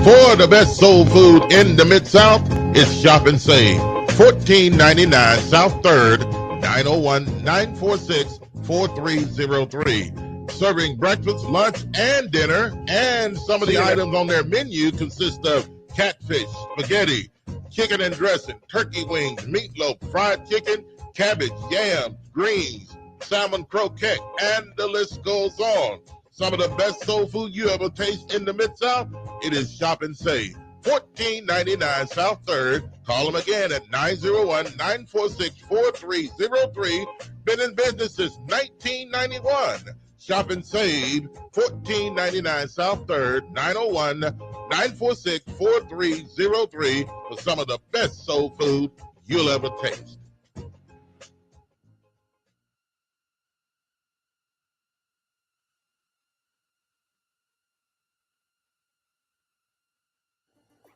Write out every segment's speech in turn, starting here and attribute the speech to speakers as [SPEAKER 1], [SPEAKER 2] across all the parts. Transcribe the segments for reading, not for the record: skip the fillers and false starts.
[SPEAKER 1] For the best soul food in the Mid-South, it's Shop and Save. 1499 South 3rd, 901-946-4303. Serving breakfast, lunch, and dinner. And some of the items on their menu consist of catfish, spaghetti, chicken and dressing, turkey wings, meatloaf, fried chicken, cabbage, yams, greens, salmon croquette, and the list goes on. Some of the best soul food you ever taste in the Mid-South, it is Shop and Save. 1499 South 3rd. Call them again at 901-946-4303. Been in business since 1991. Shop and Save, 1499 South 3rd, 901-946-4303 for some of the best soul food you'll ever taste.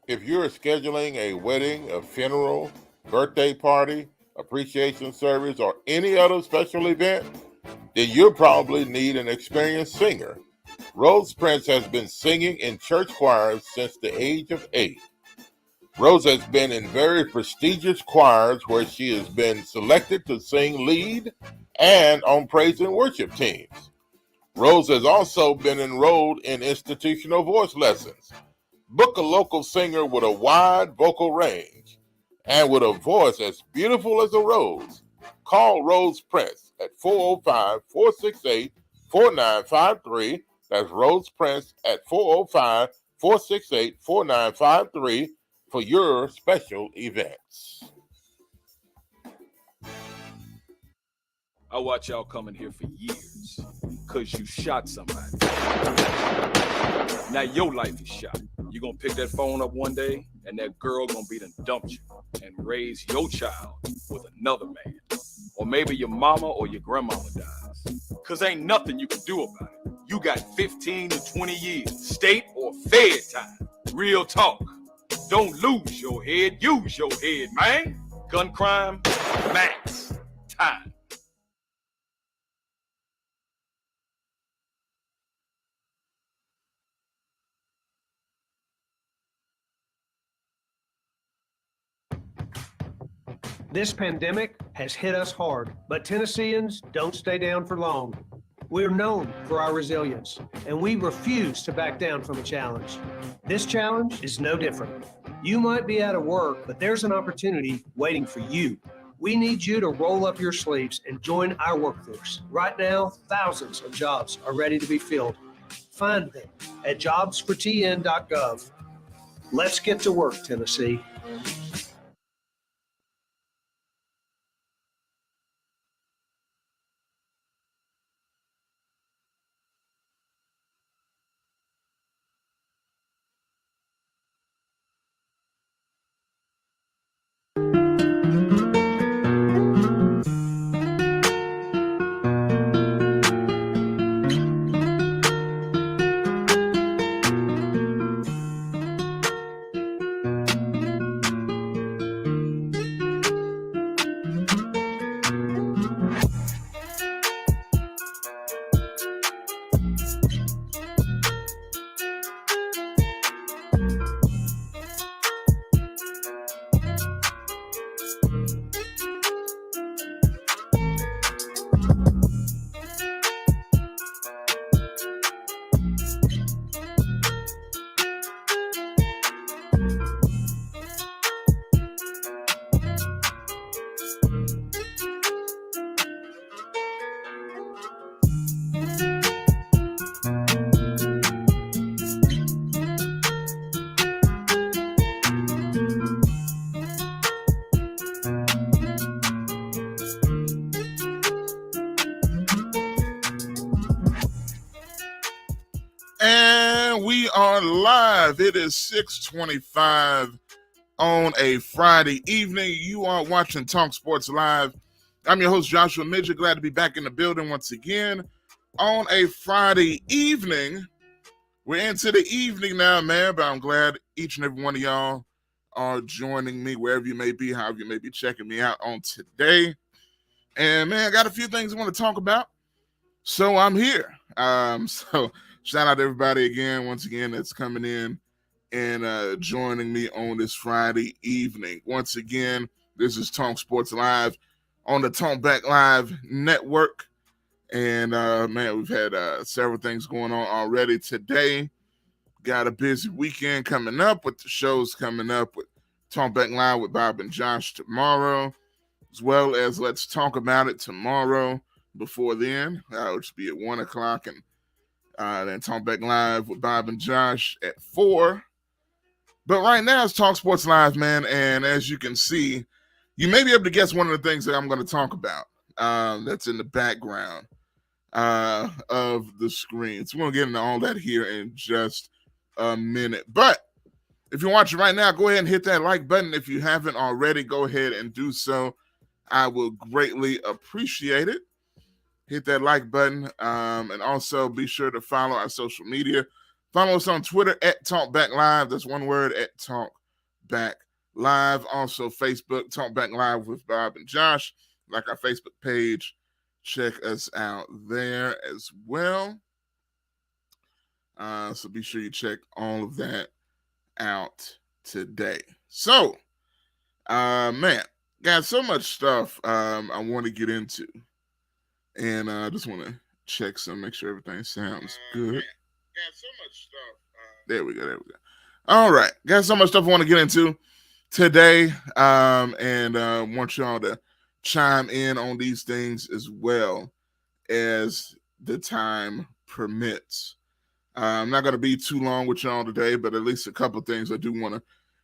[SPEAKER 1] If you're scheduling a wedding, a funeral, birthday party, appreciation service, or any other special event, then you'll probably need an experienced singer. Rose Prince has been singing in church choirs since the age of 8. Rose has been in very prestigious choirs where she has been selected to sing lead and on praise and worship teams. Rose has also been enrolled in institutional voice lessons. Book a local singer with a wide vocal range and with a voice as beautiful as a rose. Call Rose Prince at 405-468-4953. That's Rose Prince at 405-468-4953 for your special events.
[SPEAKER 2] I watch y'all coming here for years because you shot somebody. Now your life is shot. You're going to pick that phone up one day and that girl going to be done dumped you and raise your child with another man. Or maybe your mama or your grandmama dies. Because ain't nothing you can do about it. You got 15 to 20 years, state or fed time. Real talk. Don't lose your head, use your head, man. Gun crime, max time.
[SPEAKER 3] This pandemic has hit us hard, but Tennesseans don't stay down for long. We're known for our resilience, and we refuse to back down from a challenge. This challenge is no different. You might be out of work, but there's an opportunity waiting for you. We need you to roll up your sleeves and join our workforce. Right now, thousands of jobs are ready to be filled. Find them at jobsfortn.gov. Let's get to work, Tennessee.
[SPEAKER 1] And we are live. It is 6:25 on a Friday evening. You are watching Talk Sports Live. I'm your host, Joshua Midgett. Glad to be back in the building once again on a Friday evening. We're into the evening now, man, but I'm glad each and every one of y'all are joining me wherever you may be, however you may be checking me out on today. And, man, I got a few things I want to talk about, so I'm here. So shout out to everybody again, once again, that's coming in
[SPEAKER 4] and joining me on this Friday evening. Once again, this is Talk Sports Live on the Talkback Live Network. And, man, we've had several things going on already today. Got a busy weekend coming up with the shows coming up with Talkback Live with Bob and Josh tomorrow, as well as Let's Talk About It tomorrow. Before then, which will be at 1 o'clock, and then Talkback Live with Bob and Josh at 4. But right now it's Talk Sports Live, man, and as you can see, you may be able to guess one of the things that I'm going to talk about that's in the background of the screen. So we're going to get into all that here in just a minute. But if you're watching right now, go ahead and hit that like button. If you haven't already, go ahead and do so. I will greatly appreciate it. Hit that like button, and also be sure to follow our social media. Follow us on Twitter at Talkback Live. That's one word, at Talkback Live. Also Facebook, Talkback Live with Bob and Josh. Like our Facebook page. Check us out there as well. So be sure you check all of that out today. So, man, got so much stuff I want to get into. And I just want to check make sure everything sounds good. Man, got so much stuff. There we go. All right. Got so much stuff I want to get into today. And want y'all to chime in on these things as well as the time permits. I'm not going to be too long with y'all today, but at least a couple of things I do want to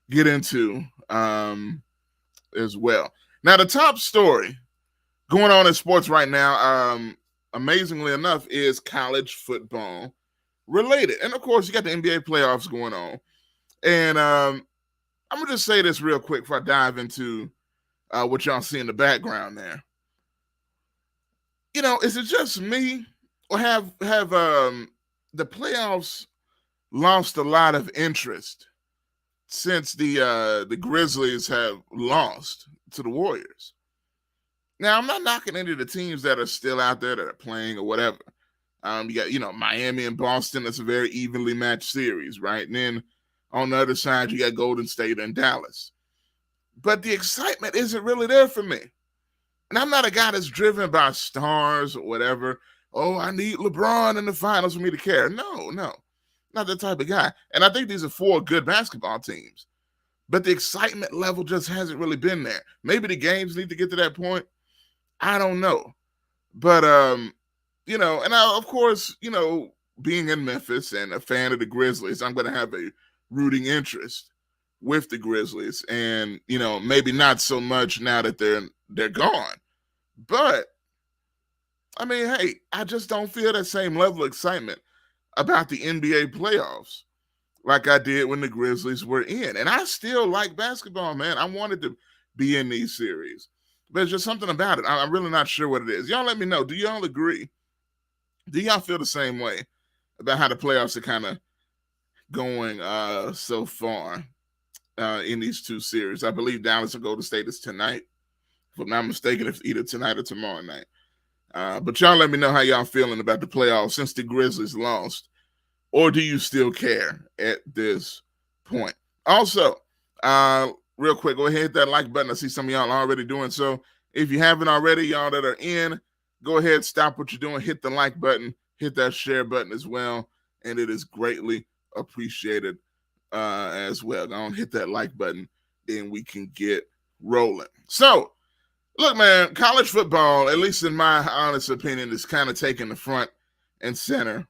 [SPEAKER 4] get into as well. Now, the top story going on in sports right now, amazingly enough, is college football related. And, of course, you got the NBA playoffs going on. And I'm going to just say this real quick before I dive into what y'all see in the background there. You know, is it just me, or have the playoffs lost a lot of interest since the Grizzlies have lost to the Warriors? Now, I'm not knocking any of the teams that are still out there that are playing or whatever. You got, Miami and Boston. That's a very evenly matched series, right? And then on the other side, you got Golden State and Dallas. But the excitement isn't really there for me. And I'm not a guy that's driven by stars or whatever. Oh, I need LeBron in the finals for me to care. No, not that type of guy. And I think these are 4 good basketball teams. But the excitement level just hasn't really been there. Maybe the games need to get to that point. I don't know. But, and I, of course, being in Memphis and a fan of the Grizzlies, I'm going to have a rooting interest with the Grizzlies. And, maybe not so much now that they're gone. But, I mean, hey, I just don't feel that same level of excitement about the NBA playoffs like I did when the Grizzlies were in. And I still like basketball, man. I wanted to be in these series. But there's just something about it. I'm really not sure what it is. Y'all let me know. Do y'all agree? Do y'all feel the same way about how the playoffs are kind of going so far in these 2 series? I believe Dallas and Golden State is tonight. If I'm not mistaken, it's either tonight or tomorrow night. But y'all let me know how y'all feeling about the playoffs since the Grizzlies lost. Or do you still care at this point? Also, real quick, go ahead and hit that like button. I see some of y'all already doing so. If you haven't already, y'all that are in, go ahead, stop what you're doing, hit the like button, hit that share button as well, and it is greatly appreciated as well. Go on, hit that like button, and we can get rolling. So, look, man, college football, at least in my honest opinion, is kind of taking the front and center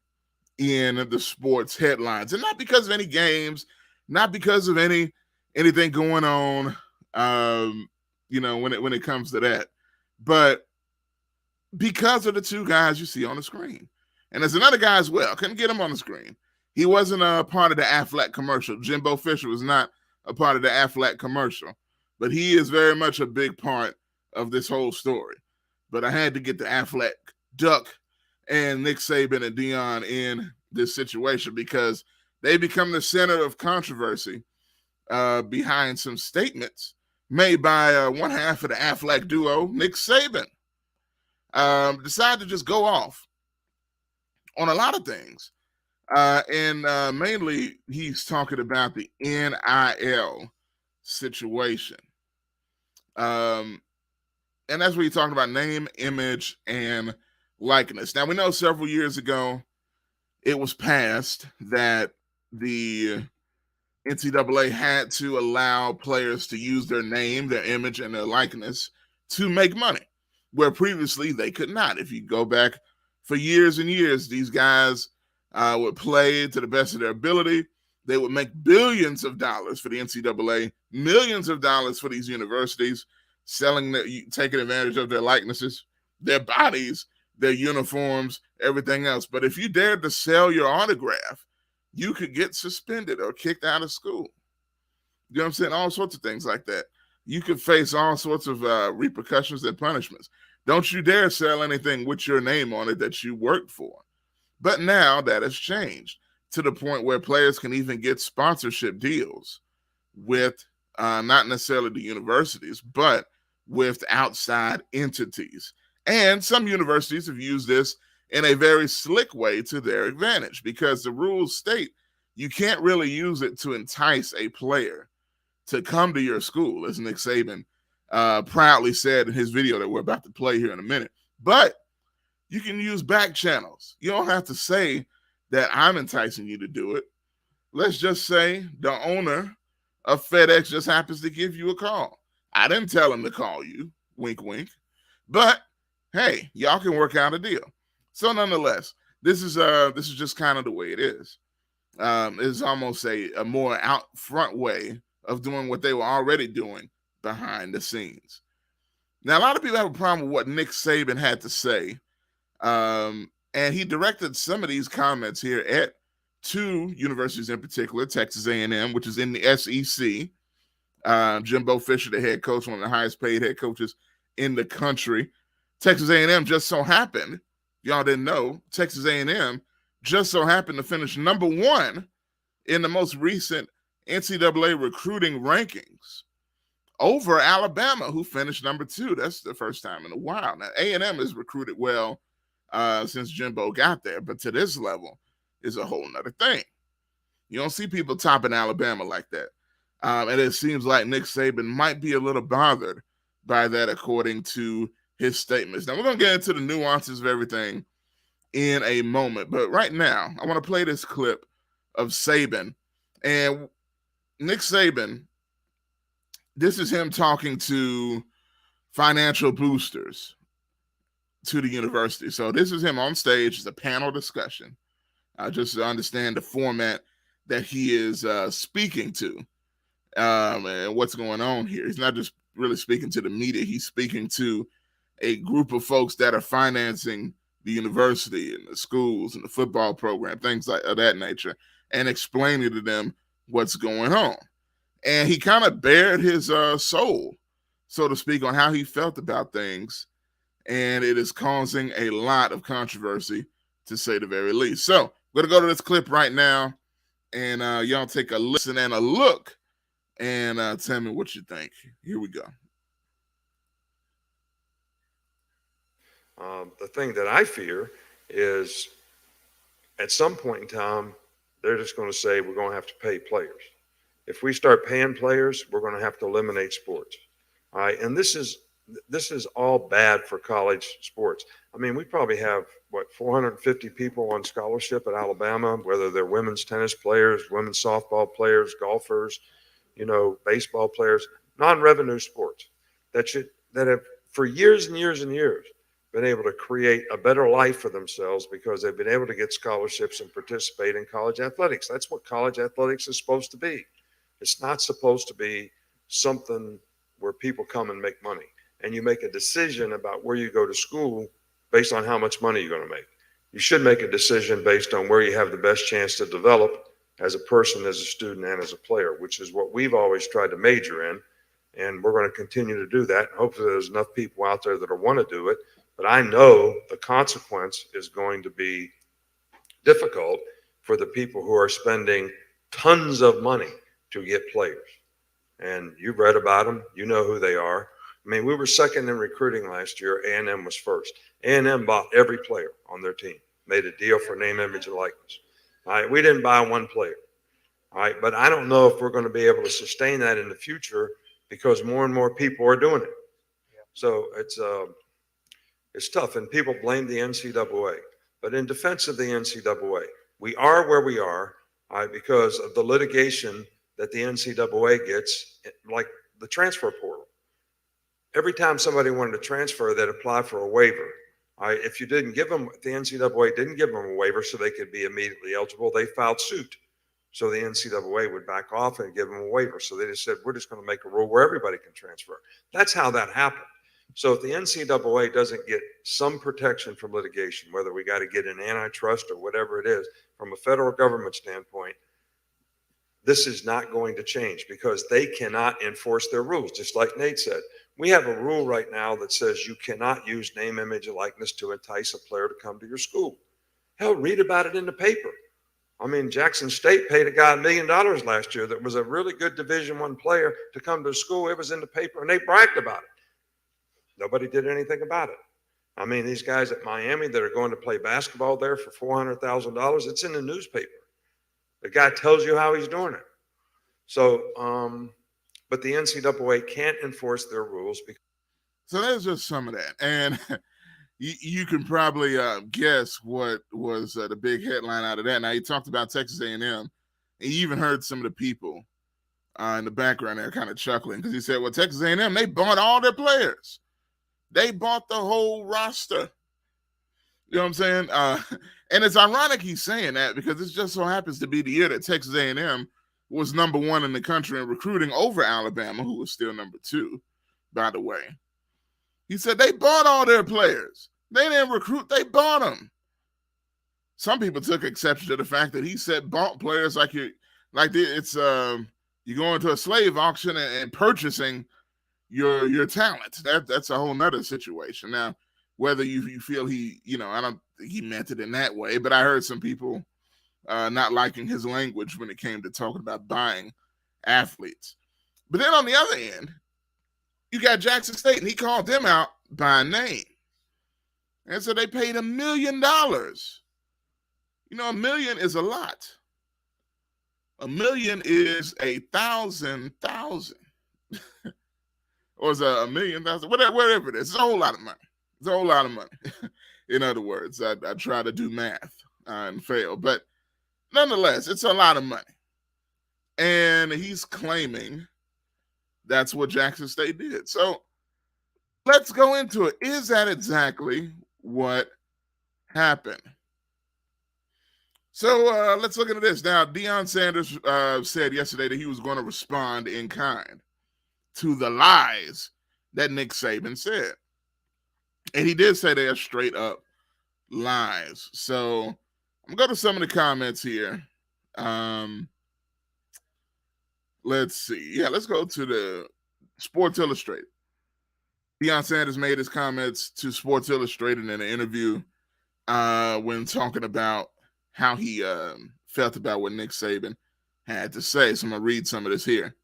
[SPEAKER 4] in the sports headlines. And not because of any games, not because of anything going on, when it comes to that, but because of the 2 guys you see on the screen. And there's another guy as well. Couldn't get him on the screen. He wasn't a part of the Aflac commercial. Jimbo Fisher was not a part of the Aflac commercial, but he is very much a big part of this whole story. But I had to get the Aflac duck and Nick Saban and Deion in this situation because they become the center of controversy behind some statements made by one half of the Aflac duo, Nick Saban. Decided to just go off on a lot of things. And mainly he's talking about the NIL situation. And that's where he's talking about name, image, and likeness. Now, we know several years ago it was passed that the NCAA had to allow players to use their name, their image, and their likeness to make money, where previously they could not. If you go back for years and years, these guys would play to the best of their ability. They would make billions of dollars for the NCAA, millions of dollars for these universities, taking advantage of their likenesses, their bodies, their uniforms, everything else. But if you dared to sell your autograph, you could get suspended or kicked out of school. You know what I'm saying? All sorts of things like that. You could face all sorts of repercussions and punishments. Don't you dare sell anything with your name on it that you worked for. But now that has changed to the point where players can even get sponsorship deals with not necessarily the universities, but with outside entities. And some universities have used this in a very slick way to their advantage, because the rules state you can't really use it to entice a player to come to your school, as Nick Saban proudly said in his video that we're about to play here in a minute. But you can use back channels. You don't have to say that I'm enticing you to do it. Let's just say the owner of FedEx just happens to give you a call. I didn't tell him to call you, wink, wink. But hey, y'all can work out a deal. So nonetheless, this is just kind of the way it is. It's almost a more out front way of doing what they were already doing behind the scenes. Now, a lot of people have a problem with what Nick Saban had to say, and he directed some of these comments here at two universities in particular, Texas A&M, which is in the SEC. Jimbo Fisher, the head coach, one of the highest paid head coaches in the country. Texas A&M just so happened, y'all didn't know, Texas A&M just so happened to finish number one in the most recent NCAA recruiting rankings over Alabama, who finished number two. That's the first time in a while. Now, A&M has recruited well since Jimbo got there, but to this level is a whole nother thing. You don't see people topping Alabama like that. And it seems like Nick Saban might be a little bothered by that, according to his statements. Now, we're going to get into the nuances of everything in a moment. But right now, I want to play this clip of Saban. And Nick Saban, this is him talking to financial boosters to the university. So this is him on stage. It's a panel discussion. Just to understand the format that he is speaking to and what's going on here. He's not just really speaking to the media. He's speaking to a group of folks that are financing the university and the schools and the football program, things like of that nature, and explaining to them what's going on. And he kind of bared his soul, so to speak, on how he felt about things. And it is causing a lot of controversy, to say the very least. So we're going to go to this clip right now, and y'all take a listen and a look, and tell me what you think. Here we go.
[SPEAKER 5] The thing that I fear is at some point in time, they're just going to say we're going to have to pay players. If we start paying players, we're going to have to eliminate sports. All right. And this is all bad for college sports. I mean, we probably have, 450 people on scholarship at Alabama, whether they're women's tennis players, women's softball players, golfers, baseball players, non-revenue sports that have for years and years and years been able to create a better life for themselves because they've been able to get scholarships and participate in college athletics. That's what college athletics is supposed to be. It's not supposed to be something where people come and make money and you make a decision about where you go to school based on how much money you're going to make. You should make a decision based on where you have the best chance to develop as a person, as a student, and as a player, which is what we've always tried to major in. And we're going to continue to do that. Hopefully there's enough people out there that want to do it. But I know the consequence is going to be difficult for the people who are spending tons of money to get players. And you've read about them. You know who they are. I mean, we were second in recruiting last year. A&M was first. A&M bought every player on their team, made a deal for name, image, and likeness. All right, we didn't buy one player. All right, but I don't know if we're going to be able to sustain that in the future because more and more people are doing it. So it's tough, and people blame the NCAA. But in defense of the NCAA, we are where we are, all right, because of the litigation that the NCAA gets, like the transfer portal. Every time somebody wanted to transfer, they'd apply for a waiver. All right, if you didn't give them, the NCAA didn't give them a waiver so they could be immediately eligible, they filed suit. So the NCAA would back off and give them a waiver. So they just said, we're just going to make a rule where everybody can transfer. That's how that happened. So if the NCAA doesn't get some protection from litigation, whether we got to get an antitrust or whatever it is, from a federal government standpoint, this is not going to change because they cannot enforce their rules. Just like Nate said, we have a rule right now that says you cannot use name, image, and likeness to entice a player to come to your school. Hell, read about it in the paper. I mean, Jackson State paid a guy $1 million last year that was a really good Division I player to come to school. It was in the paper, and they bragged about it. Nobody did anything about it. I mean, these guys at Miami that are going to play basketball there for $400,000, it's in the newspaper. The guy tells you how he's doing it. So, but the NCAA can't enforce their rules.
[SPEAKER 4] So there's just some of that. And you can probably guess what was the big headline out of that. Now, you talked about Texas A&M, and you even heard some of the people in the background there kind of chuckling because he said, well, Texas A&M, they bought all their players. They bought the whole roster. You know what I'm saying? And it's ironic he's saying that because it just so happens to be the year that Texas A&M was number 1 in the country in recruiting over Alabama, who was still number 2, by the way. He said they bought all their players. They didn't recruit, they bought them. Some people took exception to the fact that he said bought players like you're going to a slave auction and purchasing your talent. That's a whole nother situation. Now, whether you feel he, I don't think he meant it in that way, but I heard some people not liking his language when it came to talking about buying athletes. But then on the other end, you got Jackson State, and he called them out by name. And so they paid $1 million. $1 million is a lot. $1 million is 1,000. Or is it 1,000,000? Whatever it is. It's a whole lot of money. It's a whole lot of money. In other words, I try to do math and fail. But nonetheless, it's a lot of money. And he's claiming that's what Jackson State did. So let's go into it. Is that exactly what happened? So let's look at this. Now, Deion Sanders said yesterday that he was going to respond in kind to the lies that Nick Saban said. And he did say they are straight up lies. So I'm going to go to some of the comments here. Let's see. Yeah, let's go to the Sports Illustrated. Deion Sanders made his comments to Sports Illustrated in an interview when talking about how he felt about what Nick Saban had to say. So I'm going to read some of this here.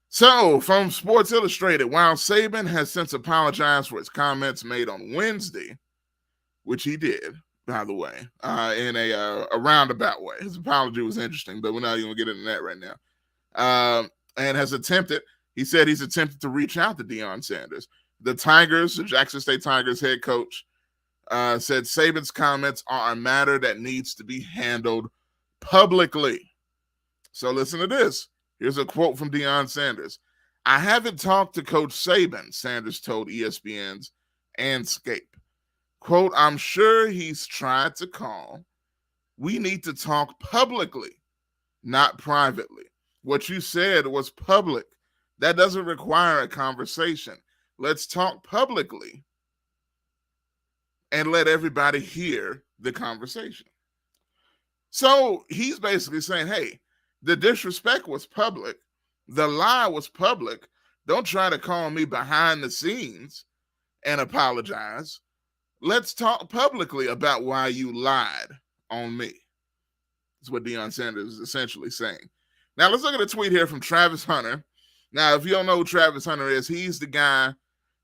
[SPEAKER 4] So, from Sports Illustrated, while Saban has since apologized for his comments made on Wednesday, which he did, by the way, in a roundabout way. His apology was interesting, but we're not even going to get into that right now. And he said he's attempted to reach out to Deion Sanders. The Jackson State Tigers head coach, said Saban's comments are a matter that needs to be handled publicly. So listen to this. Here's a quote from Deion Sanders. I haven't talked to Coach Saban, Sanders told ESPN's Anscape. Quote, I'm sure he's tried to call. We need to talk publicly, not privately. What you said was public. That doesn't require a conversation. Let's talk publicly and let everybody hear the conversation. So he's basically saying, hey, the disrespect was public. The lie was public. Don't try to call me behind the scenes and apologize. Let's talk publicly about why you lied on me. That's what Deion Sanders is essentially saying. Now, let's look at a tweet here from Travis Hunter. Now, if you don't know who Travis Hunter is, he's the guy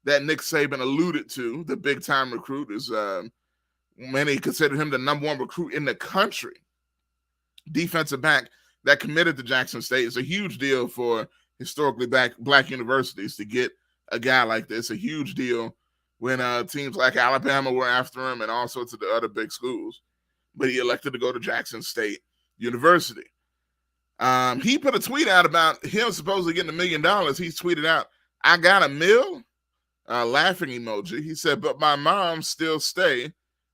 [SPEAKER 4] that Nick Saban alluded to, the big-time recruit. Many consider him the number 1 recruit in the country defensive back that committed to Jackson State. It's a huge deal for historically black universities to get a guy like this. A huge deal when teams like Alabama were after him and all sorts of the other big schools. But he elected to go to Jackson State University. He put a tweet out about him supposedly getting $1 million. He tweeted out, "I got $1 million," laughing emoji. He said, "But my mom still stay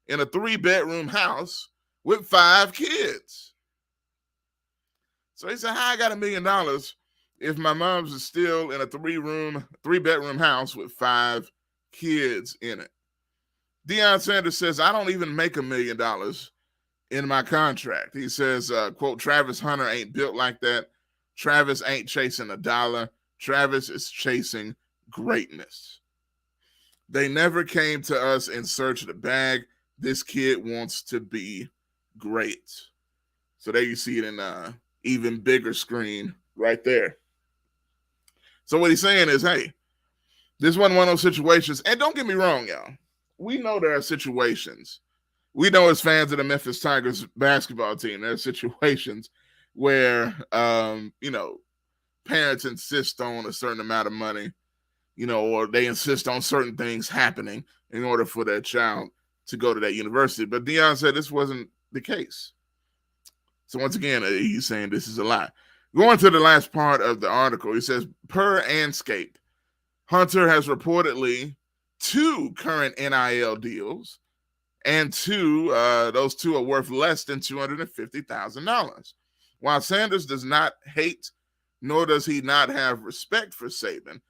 [SPEAKER 4] in a 3-bedroom house with 5 kids." So he said, "How I got $1 million if my mom's still in a 3-bedroom house with 5 kids in it?" Deion Sanders says, "I don't even make $1 million in my contract." He says, quote, "Travis Hunter ain't built like that. Travis ain't chasing a dollar. Travis is chasing greatness. They never came to us in search of the bag. This kid wants to be great." So there you see it in even bigger screen right there. So what he's saying is, hey, this wasn't one of those situations. And don't get me wrong, y'all. We know there are situations. We know as fans of the Memphis Tigers basketball team, there are situations where, parents insist on a certain amount of money, or they insist on certain things happening in order for their child to go to that university. But Deion said this wasn't the case. So once again, he's saying this is a lie. Going to the last part of the article, he says, per Anscape, Hunter has reportedly 2 current NIL deals, and those 2 are worth less than $250,000. While Sanders does not hate, nor does he not have respect for Saban,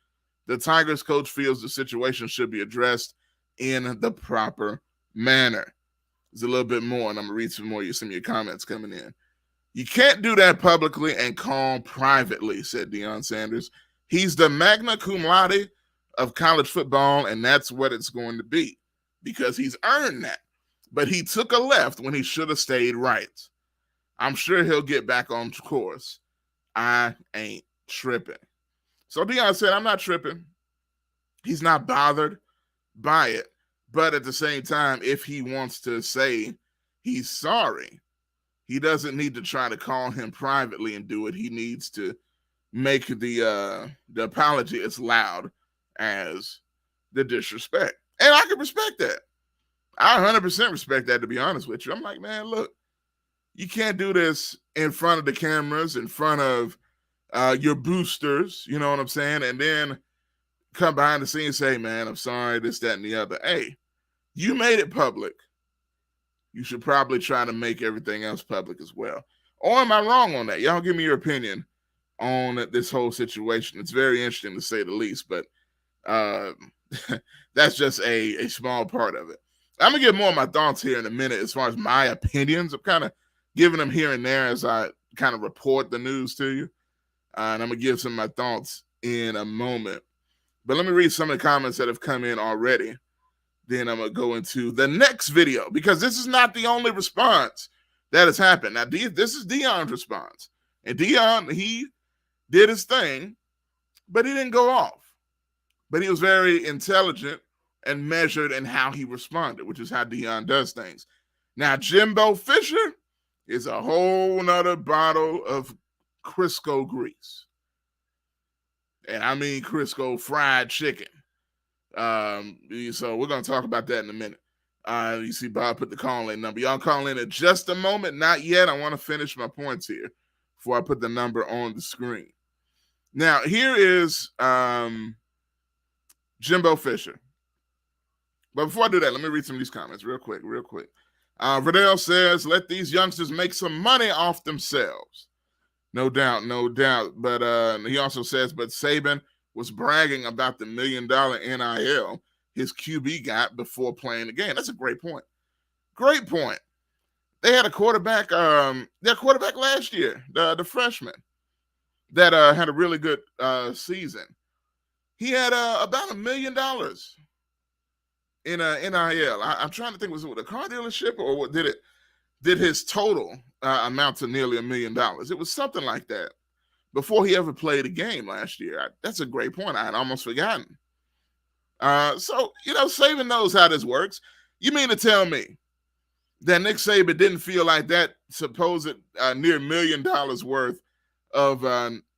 [SPEAKER 4] the Tigers coach feels the situation should be addressed in the proper manner. There's a little bit more, and I'm going to read some of your comments coming in. "You can't do that publicly and call privately," said Deion Sanders. "He's the magna cum laude of college football, and that's what it's going to be because he's earned that. But he took a left when he should have stayed right. I'm sure he'll get back on course. I ain't tripping." So Deion said, I'm not tripping. He's not bothered by it. But at the same time, if he wants to say he's sorry, he doesn't need to try to call him privately and do it. He needs to make the apology as loud as the disrespect. And I can respect that. I 100% respect that, to be honest with you. I'm like, man, look, you can't do this in front of the cameras, in front of your boosters, you know what I'm saying? And then come behind the scenes and say, man, I'm sorry, this, that, and the other. Hey, you made it public. You should probably try to make everything else public as well. Or am I wrong on that? Y'all give me your opinion on this whole situation. It's very interesting to say the least, but that's just a small part of it. I'm going to give more of my thoughts here in a minute as far as my opinions. I'm kind of giving them here and there as I kind of report the news to you. And I'm going to give some of my thoughts in a moment. But let me read some of the comments that have come in already. Then I'm going to go into the next video because this is not the only response that has happened. Now, this is Deion's response. And Deion, he did his thing, but he didn't go off. But he was very intelligent and measured in how he responded, which is how Deion does things. Now, Jimbo Fisher is a whole nother bottle of Crisco grease. And I mean Crisco fried chicken. So we're going to talk about that in a minute. You see Bob put the call-in number. Y'all call in just a moment. Not yet. I want to finish my points here before I put the number on the screen. Now, here is Jimbo Fisher. But before I do that, let me read some of these comments real quick. Verdell says, let these youngsters make some money off themselves. No doubt. But he also says, but Saban was bragging about the $1 million NIL his QB got before playing the game. That's a great point. Great point. They had a quarterback, their quarterback last year, the freshman, that had a really good season. He had about $1 million in NIL. I'm trying to think, was it with a car dealership or what did it? Did his total amount to nearly $1 million? It was something like that before he ever played a game last year. That's a great point. I had almost forgotten. So, Saban knows how this works. You mean to tell me that Nick Saban didn't feel like that supposed near $1 million worth of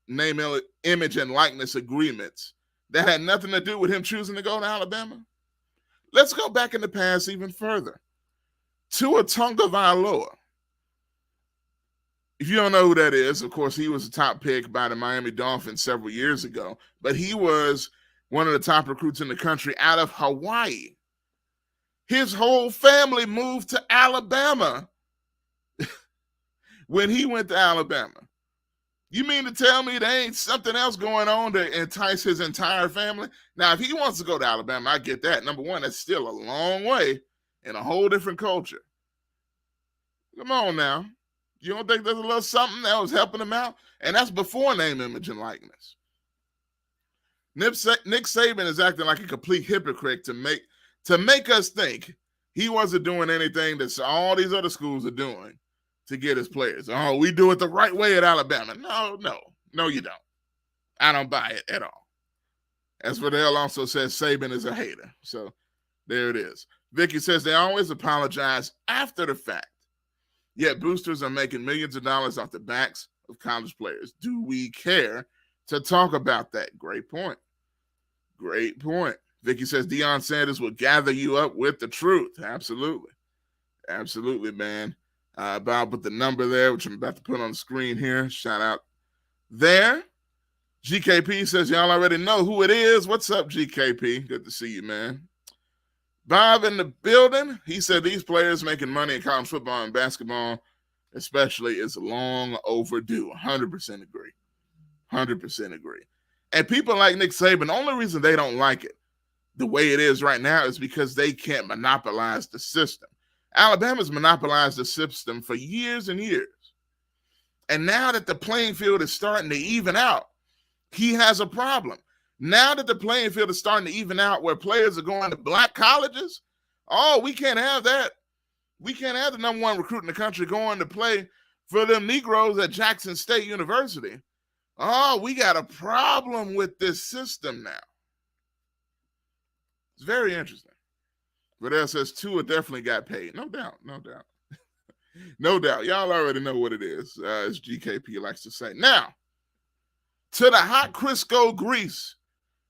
[SPEAKER 4] name, image, and likeness agreements that had nothing to do with him choosing to go to Alabama? Let's go back in the past even further. Tua Tagovailoa. If you don't know who that is, of course, he was a top pick by the Miami Dolphins several years ago, but he was one of the top recruits in the country out of Hawaii. His whole family moved to Alabama when he went to Alabama. You mean to tell me there ain't something else going on to entice his entire family? Now, if he wants to go to Alabama, I get that. Number one, that's still a long way in a whole different culture. Come on now. You don't think there's a little something that was helping him out? And that's before name, image, and likeness. Nick Saban is acting like a complete hypocrite to make us think he wasn't doing anything that all these other schools are doing to get his players. Oh, we do it the right way at Alabama. No, you don't. I don't buy it at all. As Verdell also says, Saban is a hater. So there it is. Vicky says they always apologize after the fact. Yet boosters are making millions of dollars off the backs of college players. Do we care to talk about that? Great point. Great point. Vicky says Deion Sanders will gather you up with the truth. Absolutely. Absolutely, man. Bob put the number there, which I'm about to put on the screen here. Shout out there. GKP says y'all already know who it is. What's up, GKP? Good to see you, man. Bob in the building. He said these players making money in college football and basketball, especially, is long overdue. 100% agree. 100% agree. And people like Nick Saban, the only reason they don't like it the way it is right now is because they can't monopolize the system. Alabama's monopolized the system for years and years. And now that the playing field is starting to even out, he has a problem. Now that the playing field is starting to even out where players are going to black colleges, we can't have that. We can't have the number one recruit in the country going to play for them Negroes at Jackson State University. We got a problem with this system now. It's very interesting. Verdell says Tua definitely got paid. No doubt. No doubt. Y'all already know what it is, as GKP likes to say. Now, to the hot Crisco grease,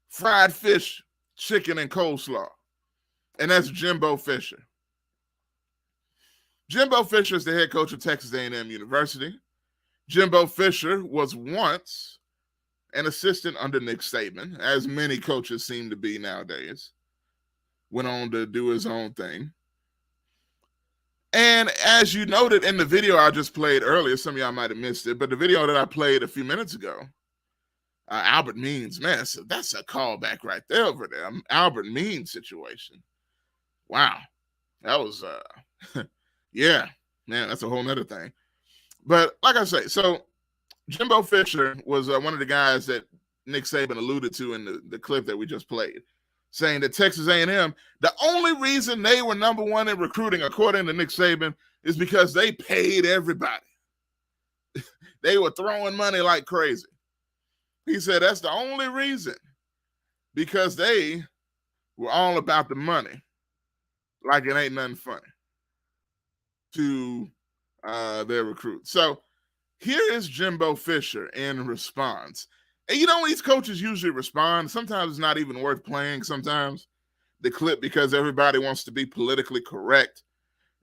[SPEAKER 4] fried fish, chicken, and coleslaw. And that's Jimbo Fisher. Jimbo Fisher is the head coach of Texas A&M University. Jimbo Fisher was once an assistant under Nick Saban, as many coaches seem to be nowadays. Went on to do his own thing. And as you noted in the video I just played earlier, some of y'all might have missed it, but the video that I played a few minutes ago, Albert Means, man, that's a callback right there over there. Albert Means situation. Wow. That was, yeah, man, that's a whole nother thing. But like I say, so Jimbo Fisher was one of the guys that Nick Saban alluded to in the clip that we just played, saying that Texas A&M, the only reason they were number one in recruiting, according to Nick Saban, is because they paid everybody. They were throwing money like crazy. He said that's the only reason, because they were all about the money, like it ain't nothing funny to their recruits. So here is Jimbo Fisher in response. And you know, these coaches usually respond. Sometimes it's not even worth playing. Sometimes the clip, because everybody wants to be politically correct.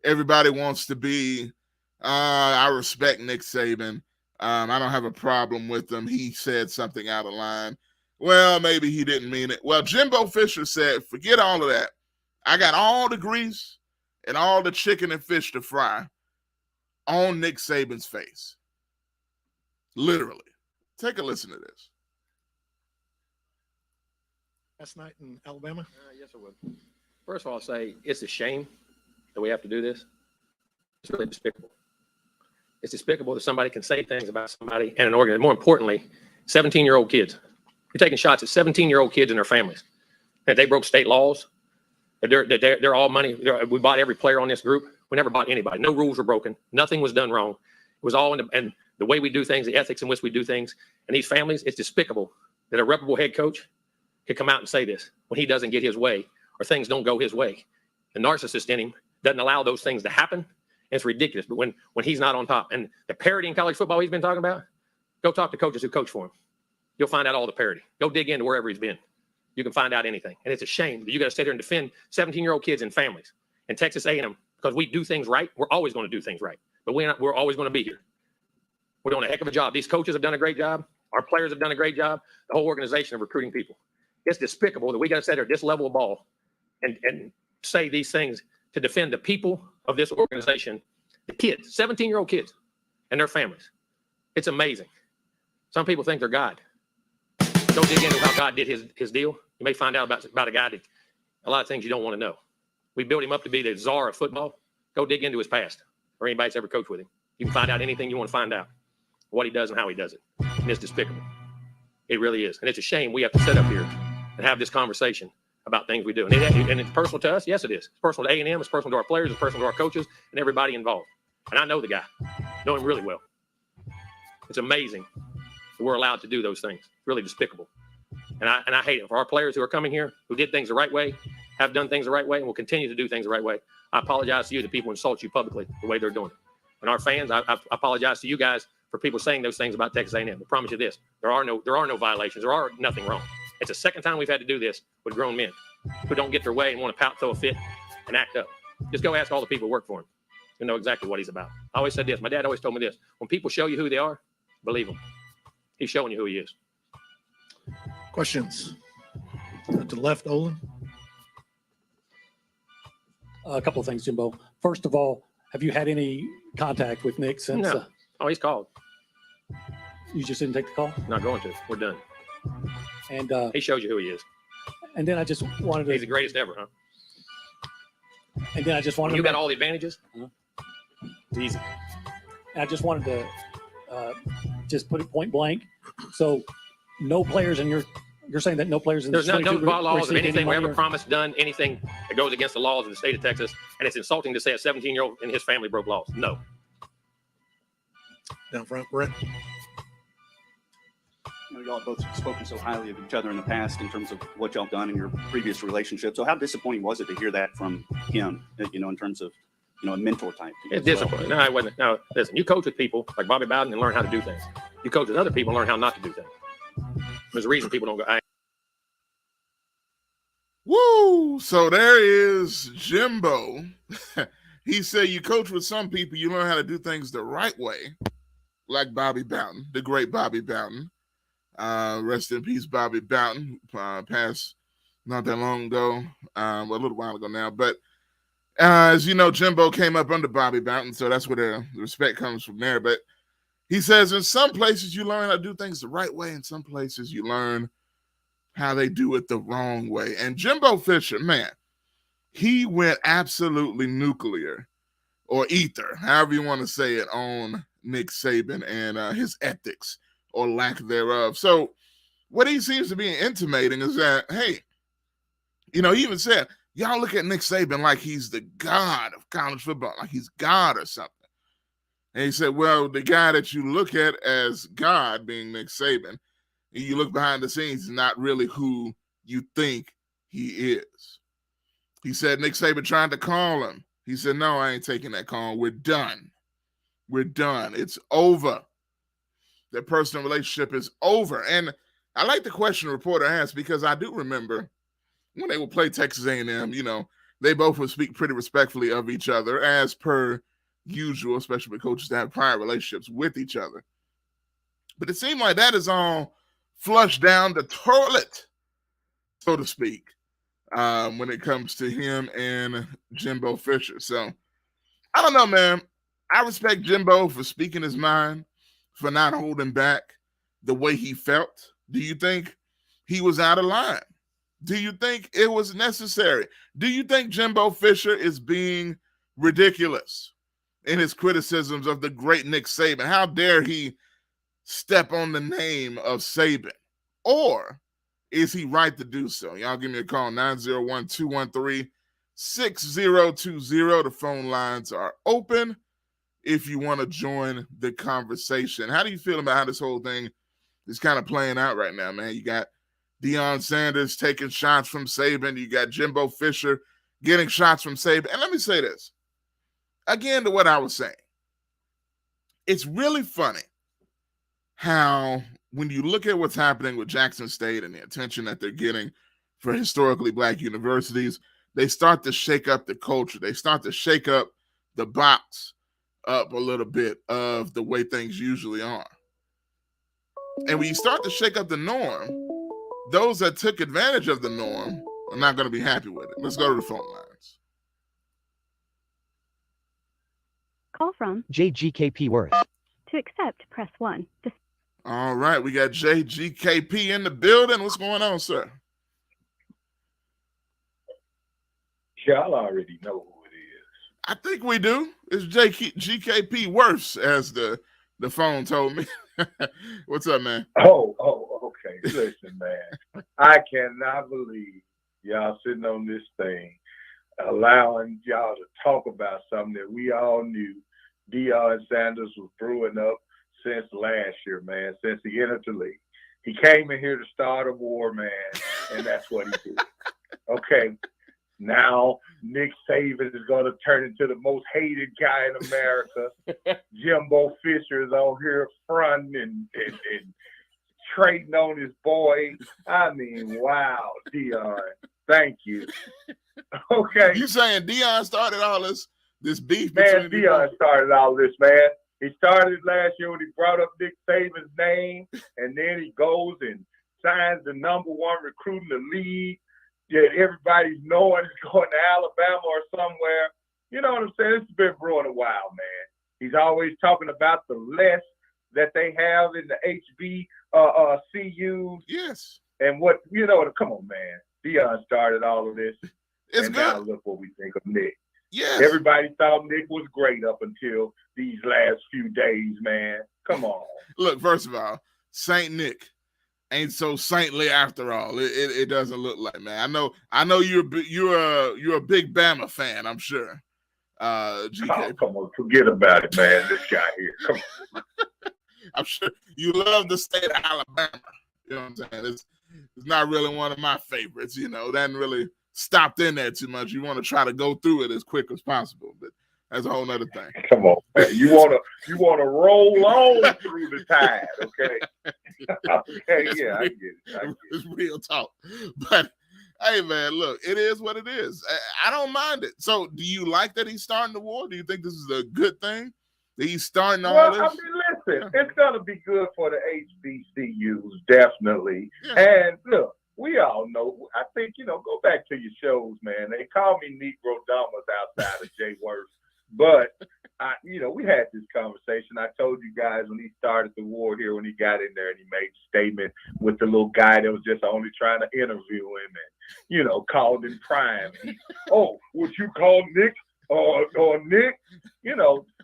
[SPEAKER 4] Everybody wants to be, I respect Nick Saban. I don't have a problem with him. He said something out of line. Well, maybe he didn't mean it. Well, Jimbo Fisher said, forget all of that. I got all the grease and all the chicken and fish to fry on Nick Saban's face. Literally. Take a listen to this.
[SPEAKER 6] Last night in Alabama?
[SPEAKER 7] Yes, I would. First of all, I'll say it's a shame that we have to do this. It's really despicable. It's despicable that somebody can say things about somebody and an organization. More importantly, 17-year-old kids. You're taking shots at 17-year-old kids and their families. That they broke state laws. They're all money. We bought every player on this group. We never bought anybody. No rules were broken. Nothing was done wrong. It was all in the way we do things, the ethics in which we do things. And these families, it's despicable that a reputable head coach could come out and say this when he doesn't get his way or things don't go his way. The narcissist in him doesn't allow those things to happen. It's ridiculous. But when he's not on top, and the parity in college football he's been talking about, go talk to coaches who coach for him. You'll find out all the parity. Go dig into wherever he's been. You can find out anything. And it's a shame that you got to stay there and defend 17-year-old kids and families. And Texas A&M, because we do things right, we're always going to do things right. But we're always going to be here. We're doing a heck of a job. These coaches have done a great job. Our players have done a great job. The whole organization of recruiting people. It's despicable that we got to sit there at this level of ball and say these things to defend the people of this organization, the kids, 17-year-old kids and their families. It's amazing. Some people think they're God. Go dig into how God did his deal. You may find out about a guy that a lot of things you don't want to know. We built him up to be the czar of football. Go dig into his past or anybody that's ever coached with him. You can find out anything you want to find out, what he does and how he does it. And it's despicable. It really is. And it's a shame we have to sit up here and have this conversation about things we do. And it's personal to us. Yes, it is. It's personal to A&M. It's personal to our players. It's personal to our coaches and everybody involved. And I know the guy. Know him really well. It's amazing that we're allowed to do those things. It's really despicable. And I hate it. For our players who are coming here, who did things the right way, have done things the right way, and will continue to do things the right way, I apologize to you that people insult you publicly the way they're doing it. And our fans, I apologize to you guys for people saying those things about Texas A&M. I promise you this: there are no violations. There are nothing wrong. It's the second time we've had to do this with grown men who don't get their way and want to pout, throw a fit, and act up. Just go ask all the people who work for him. You know exactly what he's about. I always said this. My dad always told me this: when people show you who they are, believe them. He's showing you who he is.
[SPEAKER 6] Questions? To the left, Olin.
[SPEAKER 8] A couple of things, Jimbo. First of all, have you had any contact with Nick since?
[SPEAKER 7] No. Oh, he's called.
[SPEAKER 8] You just didn't take the call?
[SPEAKER 7] Not going to. We're done.
[SPEAKER 8] And
[SPEAKER 7] He shows you who he is.
[SPEAKER 8] and then I just wanted
[SPEAKER 7] He's
[SPEAKER 8] to.
[SPEAKER 7] the greatest ever, huh?
[SPEAKER 8] And then I just wanted.
[SPEAKER 7] You
[SPEAKER 8] to
[SPEAKER 7] got all the advantages. It's easy.
[SPEAKER 8] I just wanted to just put it point blank. So, no players in you're saying that no players in
[SPEAKER 7] There's
[SPEAKER 8] the
[SPEAKER 7] no
[SPEAKER 8] 22
[SPEAKER 7] laws of
[SPEAKER 8] received any
[SPEAKER 7] anything we
[SPEAKER 8] money
[SPEAKER 7] ever
[SPEAKER 8] or-
[SPEAKER 7] promised, done anything that goes against the laws of the state of Texas, and it's insulting to say a 17-year-old and his family broke laws. No.
[SPEAKER 6] Down front, Brett.
[SPEAKER 9] You know, y'all have both spoken so highly of each other in the past in terms of what y'all done in your previous relationship. So how disappointing was it to hear that from him, you know, in terms of, you know, a mentor type? to you
[SPEAKER 7] It's
[SPEAKER 9] as well?
[SPEAKER 7] disappointing. No, it wasn't. No, listen, you coach with people like Bobby Bowden and learn how to do things. You coach with other people and learn how not to do things. There's a reason people don't go.
[SPEAKER 4] Woo! So there is Jimbo. He said you coach with some people, you learn how to do things the right way, like Bobby Bowden, the great Bobby Bowden. Rest in peace, Bobby Bowden. Passed not that long ago, a little while ago now. But as you know, Jimbo came up under Bobby Bowden, so that's where the respect comes from there. But he says in some places you learn how to do things the right way, in some places you learn how they do it the wrong way. And Jimbo Fisher, man, he went absolutely nuclear or ether, however you want to say it, on Nick Saban and his ethics or lack thereof. So what he seems to be intimating is that, hey, you know, he even said, y'all look at Nick Saban like he's the god of college football, like he's God or something. And he said, well, the guy that you look at as God, being Nick Saban, and you look behind the scenes, is not really who you think he is. He said Nick Saban tried to call him. He said, no, I ain't taking that call. We're done. We're done. It's over. Their personal relationship is over. And I like the question the reporter asked, because I do remember when they would play Texas A&M, you know, they both would speak pretty respectfully of each other, as per usual, especially with coaches that have prior relationships with each other. But it seemed like that is all flushed down the toilet, so to speak, when it comes to him and Jimbo Fisher. So I don't know, man. I respect Jimbo for speaking his mind, for not holding back the way he felt. Do you think he was out of line? Do you think it was necessary? Do you think Jimbo Fisher is being ridiculous in his criticisms of the great Nick Saban? How dare he step on the name of Saban? Or is he right to do so? Y'all give me a call, 901-213-6020. The phone lines are open if you want to join the conversation. How do you feel about how this whole thing is kind of playing out right now, man? You got Deion Sanders taking shots from Saban. You got Jimbo Fisher getting shots from Saban. And let me say this. again, to what I was saying, it's really funny how when you look at what's happening with Jackson State and the attention that they're getting for historically Black universities, they start to shake up the culture. They start to shake up the box up a little bit of the way things usually are. And when you start to shake up the norm, those that took advantage of the norm are not going to be happy with it. Let's go to the phone lines.
[SPEAKER 10] Call from
[SPEAKER 11] JGKP Worth.
[SPEAKER 10] to accept, press 1.
[SPEAKER 4] All right, we got JGKP in the building. What's going on, sir?
[SPEAKER 12] Y'all already know who it is.
[SPEAKER 4] I think we do. It's GKP Worth, as the phone told me. What's up, man?
[SPEAKER 12] Oh, okay. Listen, man. I cannot believe y'all sitting on this thing, allowing y'all to talk about something that we all knew Deion Sanders was brewing up since last year, man, since he entered the league. He came in here to start a war, man, and that's what he did. Okay. Now, Nick Saban is going to turn into the most hated guy in America. Jimbo Fisher is on here fronting and trading on his boy. I mean, wow, Deion. Thank you. Okay.
[SPEAKER 4] You saying Deion started all this beef?
[SPEAKER 12] Man, Deion started all this, man. He started last year when he brought up Nick Saban's name, and then he goes and signs the #1 recruit in the league that everybody's knowing is going to Alabama or somewhere. You know what I'm saying? It's been brewing a while, man. He's always talking about the less that they have in the HBCUs.
[SPEAKER 4] Yes.
[SPEAKER 12] And what, come on, man. Deion started all of this.
[SPEAKER 4] It's
[SPEAKER 12] and
[SPEAKER 4] good.
[SPEAKER 12] Now look what we think of Nick.
[SPEAKER 4] Yes.
[SPEAKER 12] Everybody thought Nick was great up until these last few days, man. Come on.
[SPEAKER 4] Look, first of all, Saint Nick ain't so saintly after all. It doesn't look like, man. I know you're a big Bama fan, I'm sure. GK.
[SPEAKER 12] Oh, come on, forget about it, man. This guy here. Come on.
[SPEAKER 4] I'm sure you love the state of Alabama. You know what I'm saying? It's not really one of my favorites, that hasn't really stopped in there too much. You want to try to go through it as quick as possible, but that's a whole nother thing.
[SPEAKER 12] Come on, man. You wanna roll on through the tide, okay? Okay, yeah, I get it.
[SPEAKER 4] It's real talk. But hey, man, look, it is what it is. I don't mind it. So, do you like that he's starting the war? Do you think this is a good thing that he's starting all this?
[SPEAKER 12] I mean, listen, it's gonna be good for the HBCUs, definitely.
[SPEAKER 4] Yeah.
[SPEAKER 12] And look, we all know. I think go back to your shows, man. They call me Negro Dumbers outside of Jay Worth. But, we had this conversation. I told you guys when he started the war here, when he got in there and he made a statement with the little guy that was just only trying to interview him and, called him prime. Would you call Nick or Nick? This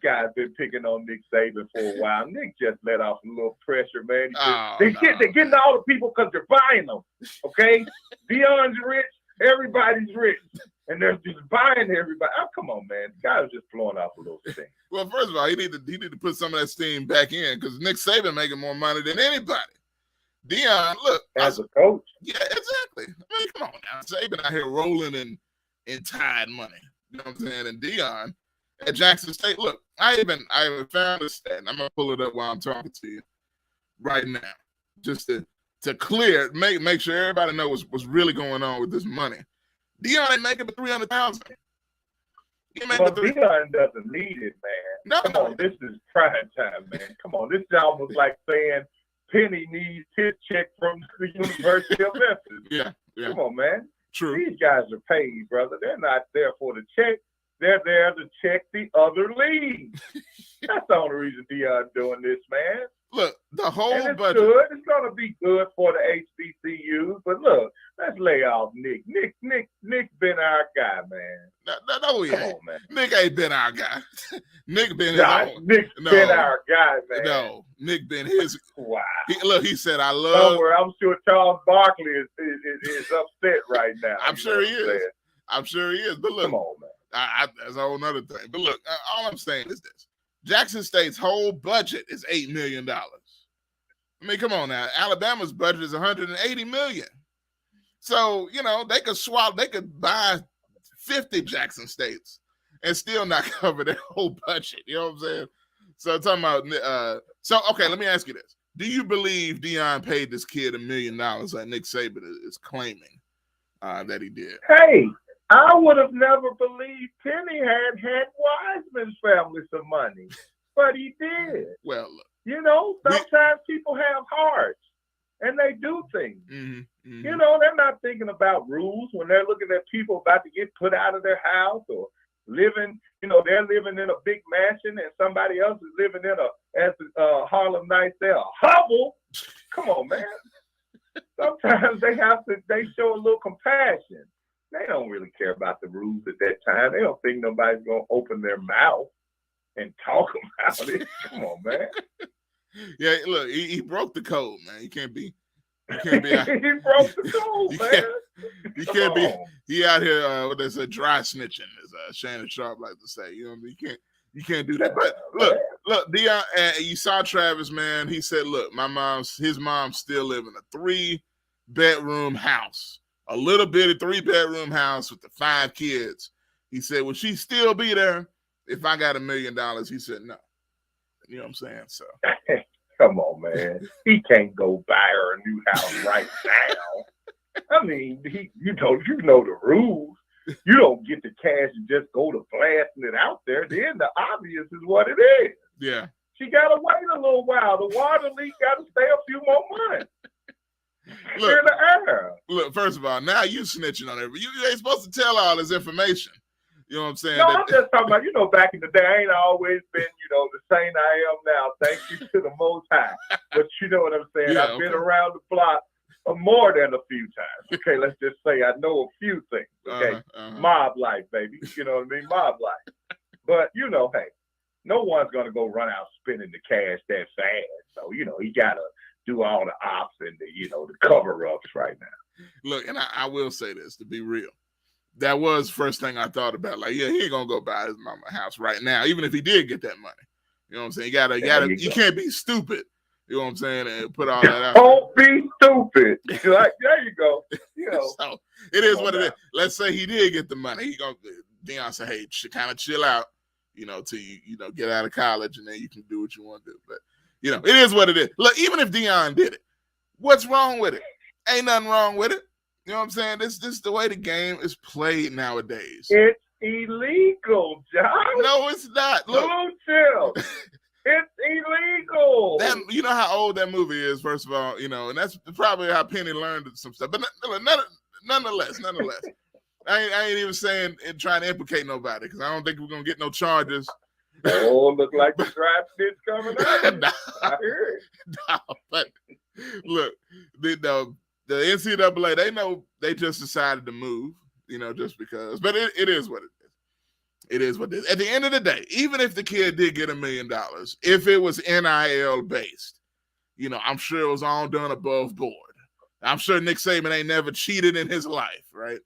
[SPEAKER 12] guy's been picking on Nick Saban for a while. Nick just let off a little pressure, man. They're getting all the people because they're buying them, okay? Deion's rich. Everybody's rich. And they're just buying everybody. Oh, come on, man. The guy was just blowing off a little steam.
[SPEAKER 4] Well, first of all, he need to put some of that steam back in because Nick Saban making more money than anybody. Deion, look.
[SPEAKER 12] As a coach.
[SPEAKER 4] Yeah, exactly. I mean, come on now. Saban out here rolling in Tide money. You know what I'm saying? And Deion at Jackson State. Look, I even found a stat, and I'm going to pull it up while I'm talking to you right now. Just to clear, make sure everybody knows what's really going on with this money. Deion ain't making the $300,000.
[SPEAKER 12] Deion doesn't need it, man. Come on, this is prime time, man. Come on, this is almost like saying Penny needs his check from the University of Memphis.
[SPEAKER 4] Yeah.
[SPEAKER 12] Come on, man.
[SPEAKER 4] True.
[SPEAKER 12] These guys are paid, brother. They're not there for the check. They're there to check the other leagues. That's the only reason Deion's doing this, man.
[SPEAKER 4] Look, the whole
[SPEAKER 12] and it's
[SPEAKER 4] budget.
[SPEAKER 12] Good. It's going to be good for the HBCUs. But look, let's lay off Nick. Nick been our guy, man.
[SPEAKER 4] No, he ain't.
[SPEAKER 12] Come on, man.
[SPEAKER 4] Nick ain't been our guy. Nick been his own.
[SPEAKER 12] Nick's been our guy, man.
[SPEAKER 4] No, Nick been his.
[SPEAKER 12] Wow.
[SPEAKER 4] He said, I love.
[SPEAKER 12] Somewhere, I'm sure Charles Barkley is upset right now.
[SPEAKER 4] I'm sure he is. I'm sure he is. But look,
[SPEAKER 12] come on, man.
[SPEAKER 4] That's a whole other thing. But look, all I'm saying is this. Jackson State's whole budget is $8 million. I mean, come on now. Alabama's budget is $180 million. So, they could buy 50 Jackson States and still not cover their whole budget. You know what I'm saying? So talking about okay, let me ask you this. Do you believe Deion paid this kid $1 million like Nick Saban is claiming that he did?
[SPEAKER 12] Hey, I would have never believed Penny had Wiseman's family some money, but he did.
[SPEAKER 4] Well, look,
[SPEAKER 12] you know, sometimes people have hearts and they do things.
[SPEAKER 4] Mm-hmm.
[SPEAKER 12] You know, they're not thinking about rules when they're looking at people about to get put out of their house or living, you know, they're living in a big mansion and somebody else is living in as Harlem Nights there, a hovel. Come on, man. Sometimes they show a little compassion. They don't really care about the rules at that time. They don't think nobody's going to open their mouth and talk about it. Come on, man.
[SPEAKER 4] Yeah, look, he broke the code, man. You can't be
[SPEAKER 12] he broke the code, man.
[SPEAKER 4] You can't be. He out here. What they say, dry snitching, as Shannon Sharp like to say. You know what I mean? You can't do that. But look, Deion. You saw Travis, man. He said, "Look, his mom's still living a 3-bedroom house, a little bitty 3-bedroom house with the 5 kids." He said, "Will she still be there if I got $1 million?" He said, "No." You know what I'm saying? So.
[SPEAKER 12] Come on, man. He can't go buy her a new house right now. I mean, you know the rules. You don't get the cash and just go to blasting it out there. Then the obvious is what it is.
[SPEAKER 4] Yeah.
[SPEAKER 12] She got to wait a little while. The water leak got to stay a few more months. Clear the air.
[SPEAKER 4] Look, first of all, now you snitching on everybody. You ain't supposed to tell all this information. You know what I'm saying?
[SPEAKER 12] No, I'm just talking about, you know, back in the day, I ain't always been, you know, the saint I am now. Thank you to the Most High. But you know what I'm saying?
[SPEAKER 4] Yeah,
[SPEAKER 12] I've been around the block more than a few times. Okay, let's just say I know a few things. Okay, mob life, baby. You know what I mean? Mob life. But, you know, hey, no one's going to go run out spending the cash that fast. So, you know, he got to do all the ops and the, you know, the cover-ups right now.
[SPEAKER 4] Look, and I will say this, to be real. That was the first thing I thought about. Like, yeah, he ain't gonna go buy his mama a house right now, even if he did get that money. You know what I'm saying? You can't be stupid. You know what I'm saying? And put all that out.
[SPEAKER 12] Don't be stupid. Like, there you go. You know.
[SPEAKER 4] So it is what it is. Let's say he did get the money. Deion say, hey, kind of chill out, you know, till you know, get out of college and then you can do what you want to do. But you know, it is what it is. Look, even if Deion did it, what's wrong with it? Ain't nothing wrong with it. You know what I'm saying? This is the way the game is played nowadays.
[SPEAKER 12] It's illegal, John.
[SPEAKER 4] No, it's not. Look,
[SPEAKER 12] chill. It's illegal.
[SPEAKER 4] You know how old that movie is, first of all, you know, and that's probably how Penny learned some stuff. But nonetheless, I ain't even saying and trying to implicate nobody because I don't think we're gonna get no charges.
[SPEAKER 12] Oh, look like the dry snitch coming out. I hear it.
[SPEAKER 4] No, but look, the NCAA, they know they just decided to move, you know, just because. But it is what it is. It is what it is. At the end of the day, even if the kid did get $1 million, if it was NIL based, you know, I'm sure it was all done above board. I'm sure Nick Saban ain't never cheated in his life, right?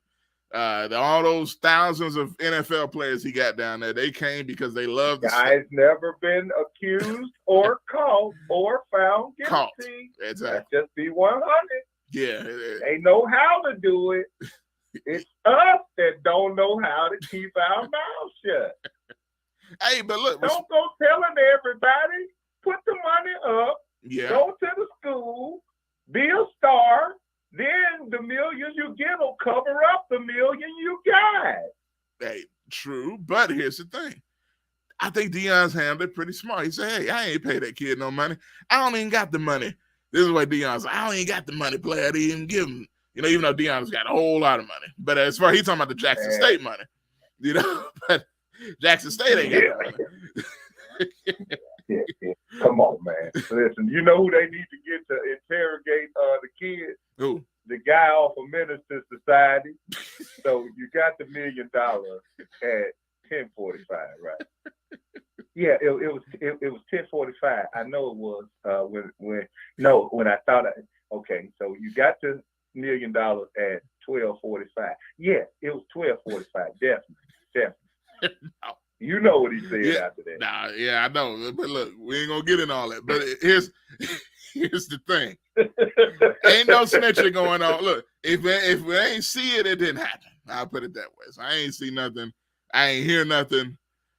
[SPEAKER 4] All those thousands of NFL players he got down there, they came because they love the
[SPEAKER 12] guy's never been accused or caught or found guilty.
[SPEAKER 4] Exactly.
[SPEAKER 12] Let's just be 100.
[SPEAKER 4] Yeah.
[SPEAKER 12] They know how to do it. It's us that don't know how to keep our mouth shut.
[SPEAKER 4] Hey, but look.
[SPEAKER 12] Don't go telling everybody. Put the money up.
[SPEAKER 4] Yeah.
[SPEAKER 12] Go to the school. Be a star. Then the million you get will cover up the million you got.
[SPEAKER 4] Hey, true. But here's the thing. I think Deion's handled it pretty smart. He said, hey, I ain't pay that kid no money. I don't even got the money. This is what Deion's like, I don't even got the money, player. I didn't even give him. You know, even though Deion's got a whole lot of money. But as far as he's talking about the Jackson State money, you know, but Jackson State ain't got the money.
[SPEAKER 12] Yeah. Come on, man. Listen, you know who they need to get to interrogate the kids?
[SPEAKER 4] Who?
[SPEAKER 12] The guy off of Minister Society. So you got the $1 million at 10:45, right? Yeah, it was 10:45. I know it was when I thought okay, so you got the $1 million at 12:45. Yeah, it was 12:45. Definitely.
[SPEAKER 4] No.
[SPEAKER 12] You know what he said after that.
[SPEAKER 4] Nah, yeah, I know. But look, we ain't gonna get in all that. But here's the thing. Ain't no snitching going on. Look, if we ain't see it, it didn't happen. I'll put it that way. So I ain't see nothing I ain't hear nothing,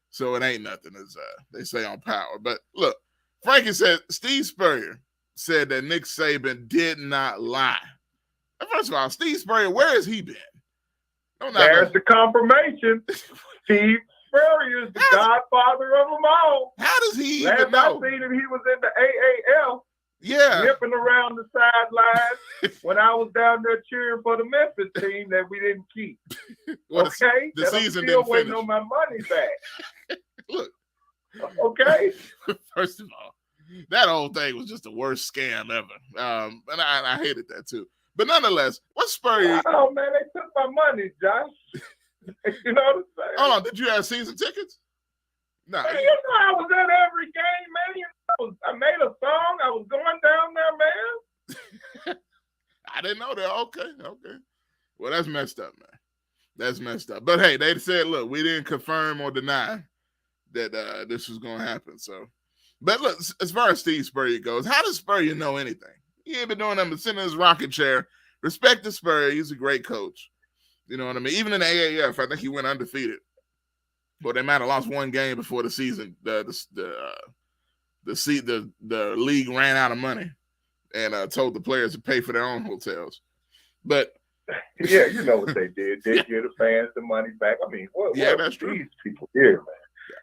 [SPEAKER 4] so it ain't nothing, as they say on Power. But look, Frankie said Steve Spurrier said that Nick Saban did not lie. First of all, Steve Spurrier, where has he been?
[SPEAKER 12] There's the confirmation. Steve Spurrier is the godfather of them all.
[SPEAKER 4] How does he
[SPEAKER 12] Last
[SPEAKER 4] even know?
[SPEAKER 12] I seen him, he was in the AAL.
[SPEAKER 4] Yeah.
[SPEAKER 12] Nipping around the sidelines when I was down there cheering for the Memphis team that we didn't keep.
[SPEAKER 4] Well,
[SPEAKER 12] okay?
[SPEAKER 4] the season
[SPEAKER 12] I'm still
[SPEAKER 4] didn't
[SPEAKER 12] waiting
[SPEAKER 4] finish.
[SPEAKER 12] on my money back.
[SPEAKER 4] Look.
[SPEAKER 12] Okay?
[SPEAKER 4] First of all, that whole thing was just the worst scam ever. And I hated that too. But nonetheless, what's Spurrier?
[SPEAKER 12] Oh, man, they took my money, Josh. You know what I'm saying?
[SPEAKER 4] Hold on, did you have season tickets? No.
[SPEAKER 12] Man, you know I was at every game, man. I made a song. I was going down there, man.
[SPEAKER 4] I didn't know that. Okay. Well, that's messed up, man. That's messed up. But hey, they said, look, we didn't confirm or deny that this was going to happen. So, but look, as far as Steve Spurrier goes, how does Spurrier know anything? He ain't been doing nothing but sitting in his rocking chair. Respect to Spurrier. He's a great coach. You know what I mean? Even in the AAF, I think he went undefeated. Well, they might have lost one game before the season. The league ran out of money and told the players to pay for their own hotels. But
[SPEAKER 12] yeah, you know what they did. They give the fans the money back. I mean, what
[SPEAKER 4] that's true.
[SPEAKER 12] These people here,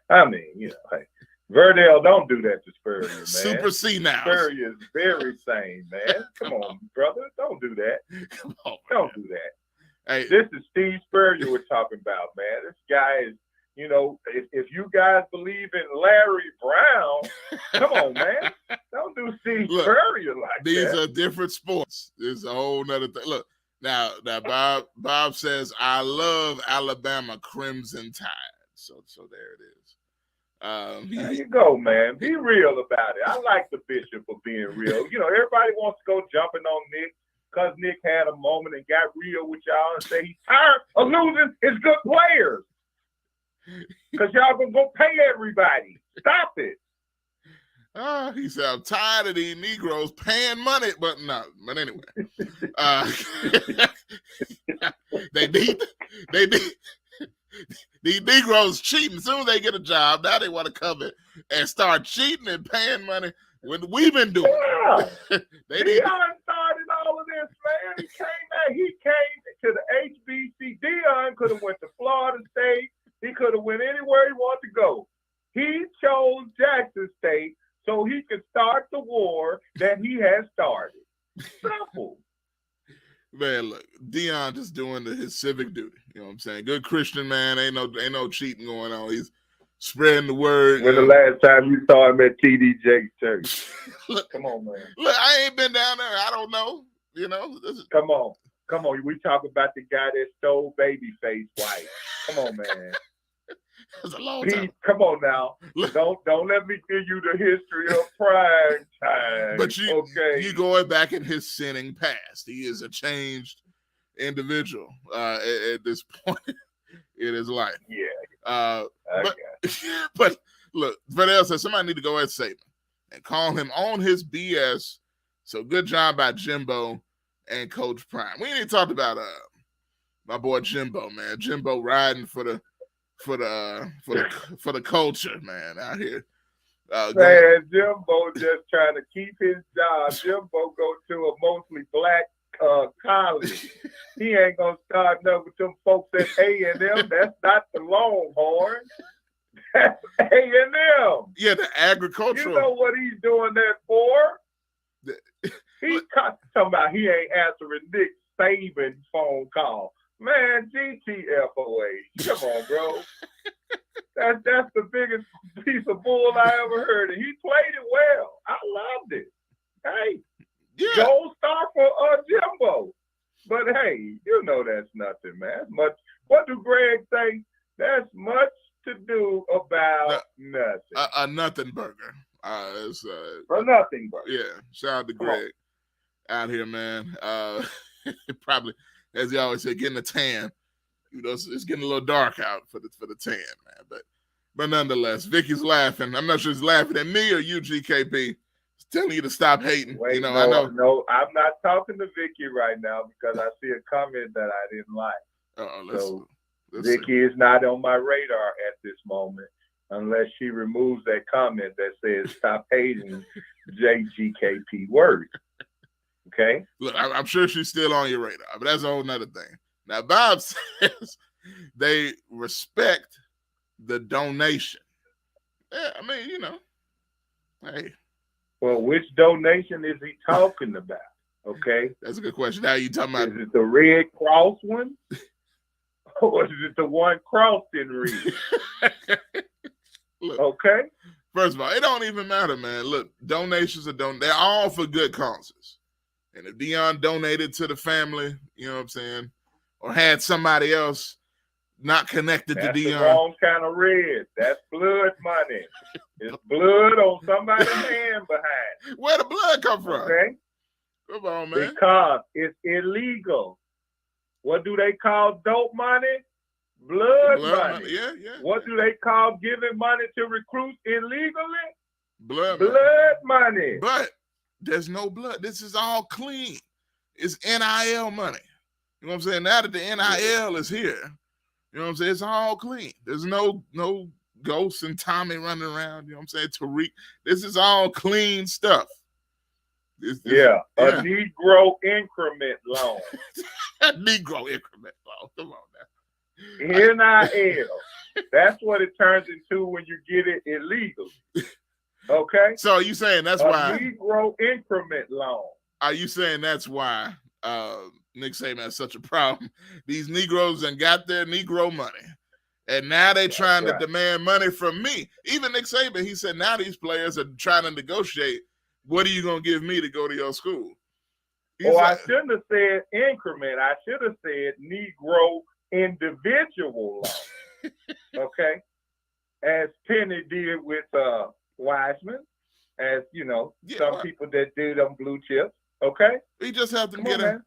[SPEAKER 12] man. I mean, you know, hey, Verdell, don't do that to Spurrier, man.
[SPEAKER 4] Super C now.
[SPEAKER 12] Spurrier is very sane, man. Come on, brother. Don't do that.
[SPEAKER 4] Come on,
[SPEAKER 12] don't do that.
[SPEAKER 4] Hey,
[SPEAKER 12] this is Steve Spurrier we're talking about, man. This guy is, you know, if you guys believe in Larry Brown, come on, man. Don't do Steve Spurrier like
[SPEAKER 4] these
[SPEAKER 12] that.
[SPEAKER 4] These are different sports. There's a whole nother thing. Look, now Bob says, I love Alabama Crimson Tide. So there it is.
[SPEAKER 12] There you go, man. Be real about it. I like the Bishop for being real. You know, everybody wants to go jumping on Nick because Nick had a moment and got real with y'all and say he's tired of losing his good players. Because y'all gonna go pay everybody. Stop it.
[SPEAKER 4] He said, I'm tired of these Negroes paying money, but no. But anyway, they need these Negroes cheating. As soon as they get a job, now they want to come in and start cheating and paying money when we've been doing.
[SPEAKER 12] Yeah.
[SPEAKER 4] Deion
[SPEAKER 12] started all of this, man. He came to the HBC. Deion could have went to Florida State. He could have went anywhere he wanted to go. He chose Jackson State so he could start the war that he has started. Simple.
[SPEAKER 4] Man, look, Deion just doing his civic duty. You know what I'm saying? Good Christian man. Ain't no cheating going on. He's spreading the word.
[SPEAKER 12] When the last time you saw him at TDJ church?
[SPEAKER 4] Look,
[SPEAKER 12] come on, man.
[SPEAKER 4] Look, I ain't been down there. I don't know. You know.
[SPEAKER 12] Come on. We talk about the guy that stole Babyface wife. Come on, man.
[SPEAKER 4] That's a long time.
[SPEAKER 12] Come on now. Don't let me give you the history of prime time.
[SPEAKER 4] But you going back in his sinning past. He is a changed individual at this point in his life.
[SPEAKER 12] Yeah.
[SPEAKER 4] But look, Verdell says somebody need to go at Saban and call him on his BS. So good job by Jimbo and Coach Prime. We ain't talked about my boy Jimbo, man. Jimbo riding for the culture, man, out here.
[SPEAKER 12] Man, Jimbo just trying to keep his job. Jimbo go to a mostly black college. He ain't gonna start nothing with them folks at A&M. That's not the Longhorns. That's A&M.
[SPEAKER 4] Yeah, the agricultural.
[SPEAKER 12] You know what he's doing that for? He's talking about he ain't answering Nick Saban's phone call. Man, GTFOA. Come on, bro. That's the biggest piece of bull I ever heard. And he played it well. I loved it. Hey, gold star for Jimbo. But hey, you know that's nothing, man. What do Greg say? That's much to do about nothing.
[SPEAKER 4] A nothing burger. It's
[SPEAKER 12] a nothing burger.
[SPEAKER 4] Yeah. Shout out to Greg out here, man. Probably, as he always said, getting a tan. You know, it's getting a little dark out for the tan, man. But nonetheless, Vicky's laughing. I'm not sure he's laughing at me or you, GKP. He's telling you to stop hating.
[SPEAKER 12] Wait,
[SPEAKER 4] you know,
[SPEAKER 12] no,
[SPEAKER 4] I know.
[SPEAKER 12] No, I'm not talking to Vicky right now because I see a comment that I didn't like. Vicky is not on my radar at this moment unless she removes that comment that says stop hating JGKP word. Okay?
[SPEAKER 4] Look, I'm sure she's still on your radar, but that's a whole nother thing. Now, Bob says they respect the donation. Yeah, I mean, you know, hey.
[SPEAKER 12] Well, which donation is he talking about? Okay?
[SPEAKER 4] That's a good question. Now you talking about...
[SPEAKER 12] Is it the Red Cross one? Or is it the one crossed in red?
[SPEAKER 4] Look,
[SPEAKER 12] okay?
[SPEAKER 4] First of all, it don't even matter, man. Look, donations are they're all for good causes. And if Deion donated to the family, you know what I'm saying, or had somebody else not connected
[SPEAKER 12] That's
[SPEAKER 4] to Deion.
[SPEAKER 12] That's the wrong kind of red. That's blood money. It's blood on somebody's hand behind.
[SPEAKER 4] Where the blood come from?
[SPEAKER 12] Okay?
[SPEAKER 4] Come on, man.
[SPEAKER 12] Because it's illegal. What do they call dope money? Blood money.
[SPEAKER 4] Yeah.
[SPEAKER 12] What do they call giving money to recruits illegally?
[SPEAKER 4] Blood
[SPEAKER 12] money.
[SPEAKER 4] But there's no blood. This is all clean. It's NIL money. You know what I'm saying? Now that the NIL is here, you know what I'm saying? It's all clean. There's no Ghosts and Tommy running around. You know what I'm saying? Tariq. This is all clean stuff.
[SPEAKER 12] A Negro increment loan.
[SPEAKER 4] A Negro increment loan. Come on now.
[SPEAKER 12] NIL. That's what it turns into when you get it illegal. Okay?
[SPEAKER 4] So are you saying that's why...
[SPEAKER 12] Negro increment loan.
[SPEAKER 4] Are you saying that's why Nick Saban has such a problem? These Negroes done got their Negro money. And now they're trying to demand money from me. Even Nick Saban, he said now these players are trying to negotiate. What are you going to give me to go to your school?
[SPEAKER 12] I shouldn't have said increment. I should have said Negro individual loan. Okay? As Penny did with Wiseman, as, you know, some people that did on blue chips. Okay?
[SPEAKER 4] He just helped them get a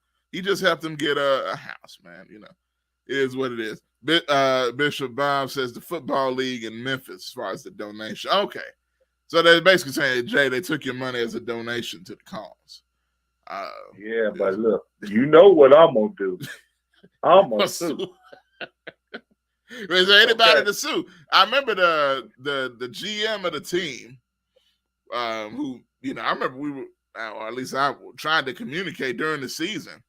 [SPEAKER 4] house, man. You know, it is what it is. Bishop Bob says the football league in Memphis as far as the donation. Okay. So they're basically saying, Jay, they took your money as a donation to the cause.
[SPEAKER 12] But look, you know what I'm going to do. I'm going to sue.
[SPEAKER 4] Is there anybody to sue? I remember the GM of the team who, you know, I remember we were, or at least I tried to communicate during the season.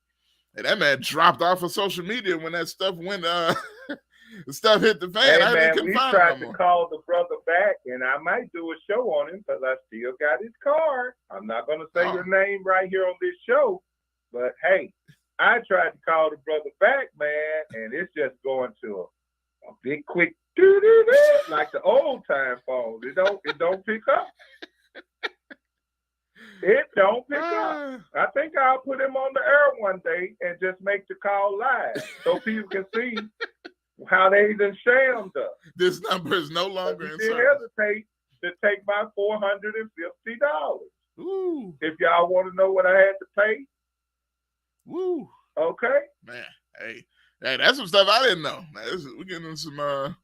[SPEAKER 4] And that man dropped off of social media when that stuff went, the stuff hit the fan.
[SPEAKER 12] Hey, man, we tried to call the brother back, and I might do a show on him because I still got his card. I'm not going to say your name right here on this show, but hey, I tried to call the brother back, man, and it's just going to a big quick doo-doo-doo, like the old time phones. It don't pick up. It don't pick up. I think I'll put him on the air one day and just make the call live so people can see how they done shammed us.
[SPEAKER 4] This number is no longer in
[SPEAKER 12] service. Hesitate to take my $450.
[SPEAKER 4] Ooh.
[SPEAKER 12] If y'all want to know what I had to pay.
[SPEAKER 4] Woo.
[SPEAKER 12] Okay.
[SPEAKER 4] Man, hey, that's some stuff I didn't know. Man, we're getting some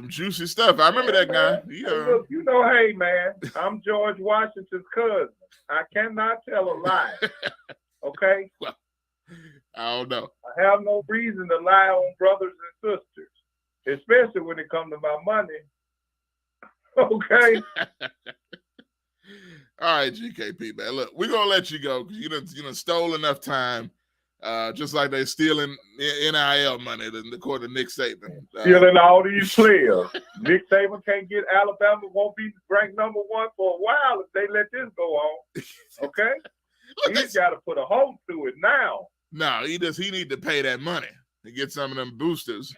[SPEAKER 4] juicy stuff. I remember that guy.
[SPEAKER 12] Look, you know, hey, man, I'm George Washington's cousin. I cannot tell a lie. Okay?
[SPEAKER 4] Well, I don't know.
[SPEAKER 12] I have no reason to lie on brothers and sisters, especially when it comes to my money. Okay?
[SPEAKER 4] All right, GKP, man. Look, we're going to let you go because you done stole enough time. Just like they stealing NIL money, according to Nick Saban.
[SPEAKER 12] Stealing all these players. Nick Saban can't get Alabama, won't be ranked #1 for a while if they let this go on. Okay? He's got to put a hold to it now.
[SPEAKER 4] No, he need to pay that money to get some of them boosters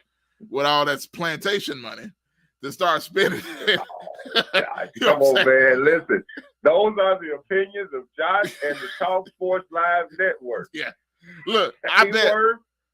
[SPEAKER 4] with all that plantation money to start spending.
[SPEAKER 12] Come on, man. Listen, those are the opinions of Josh and the Talk Sports Live Network.
[SPEAKER 4] Yeah. Look, I bet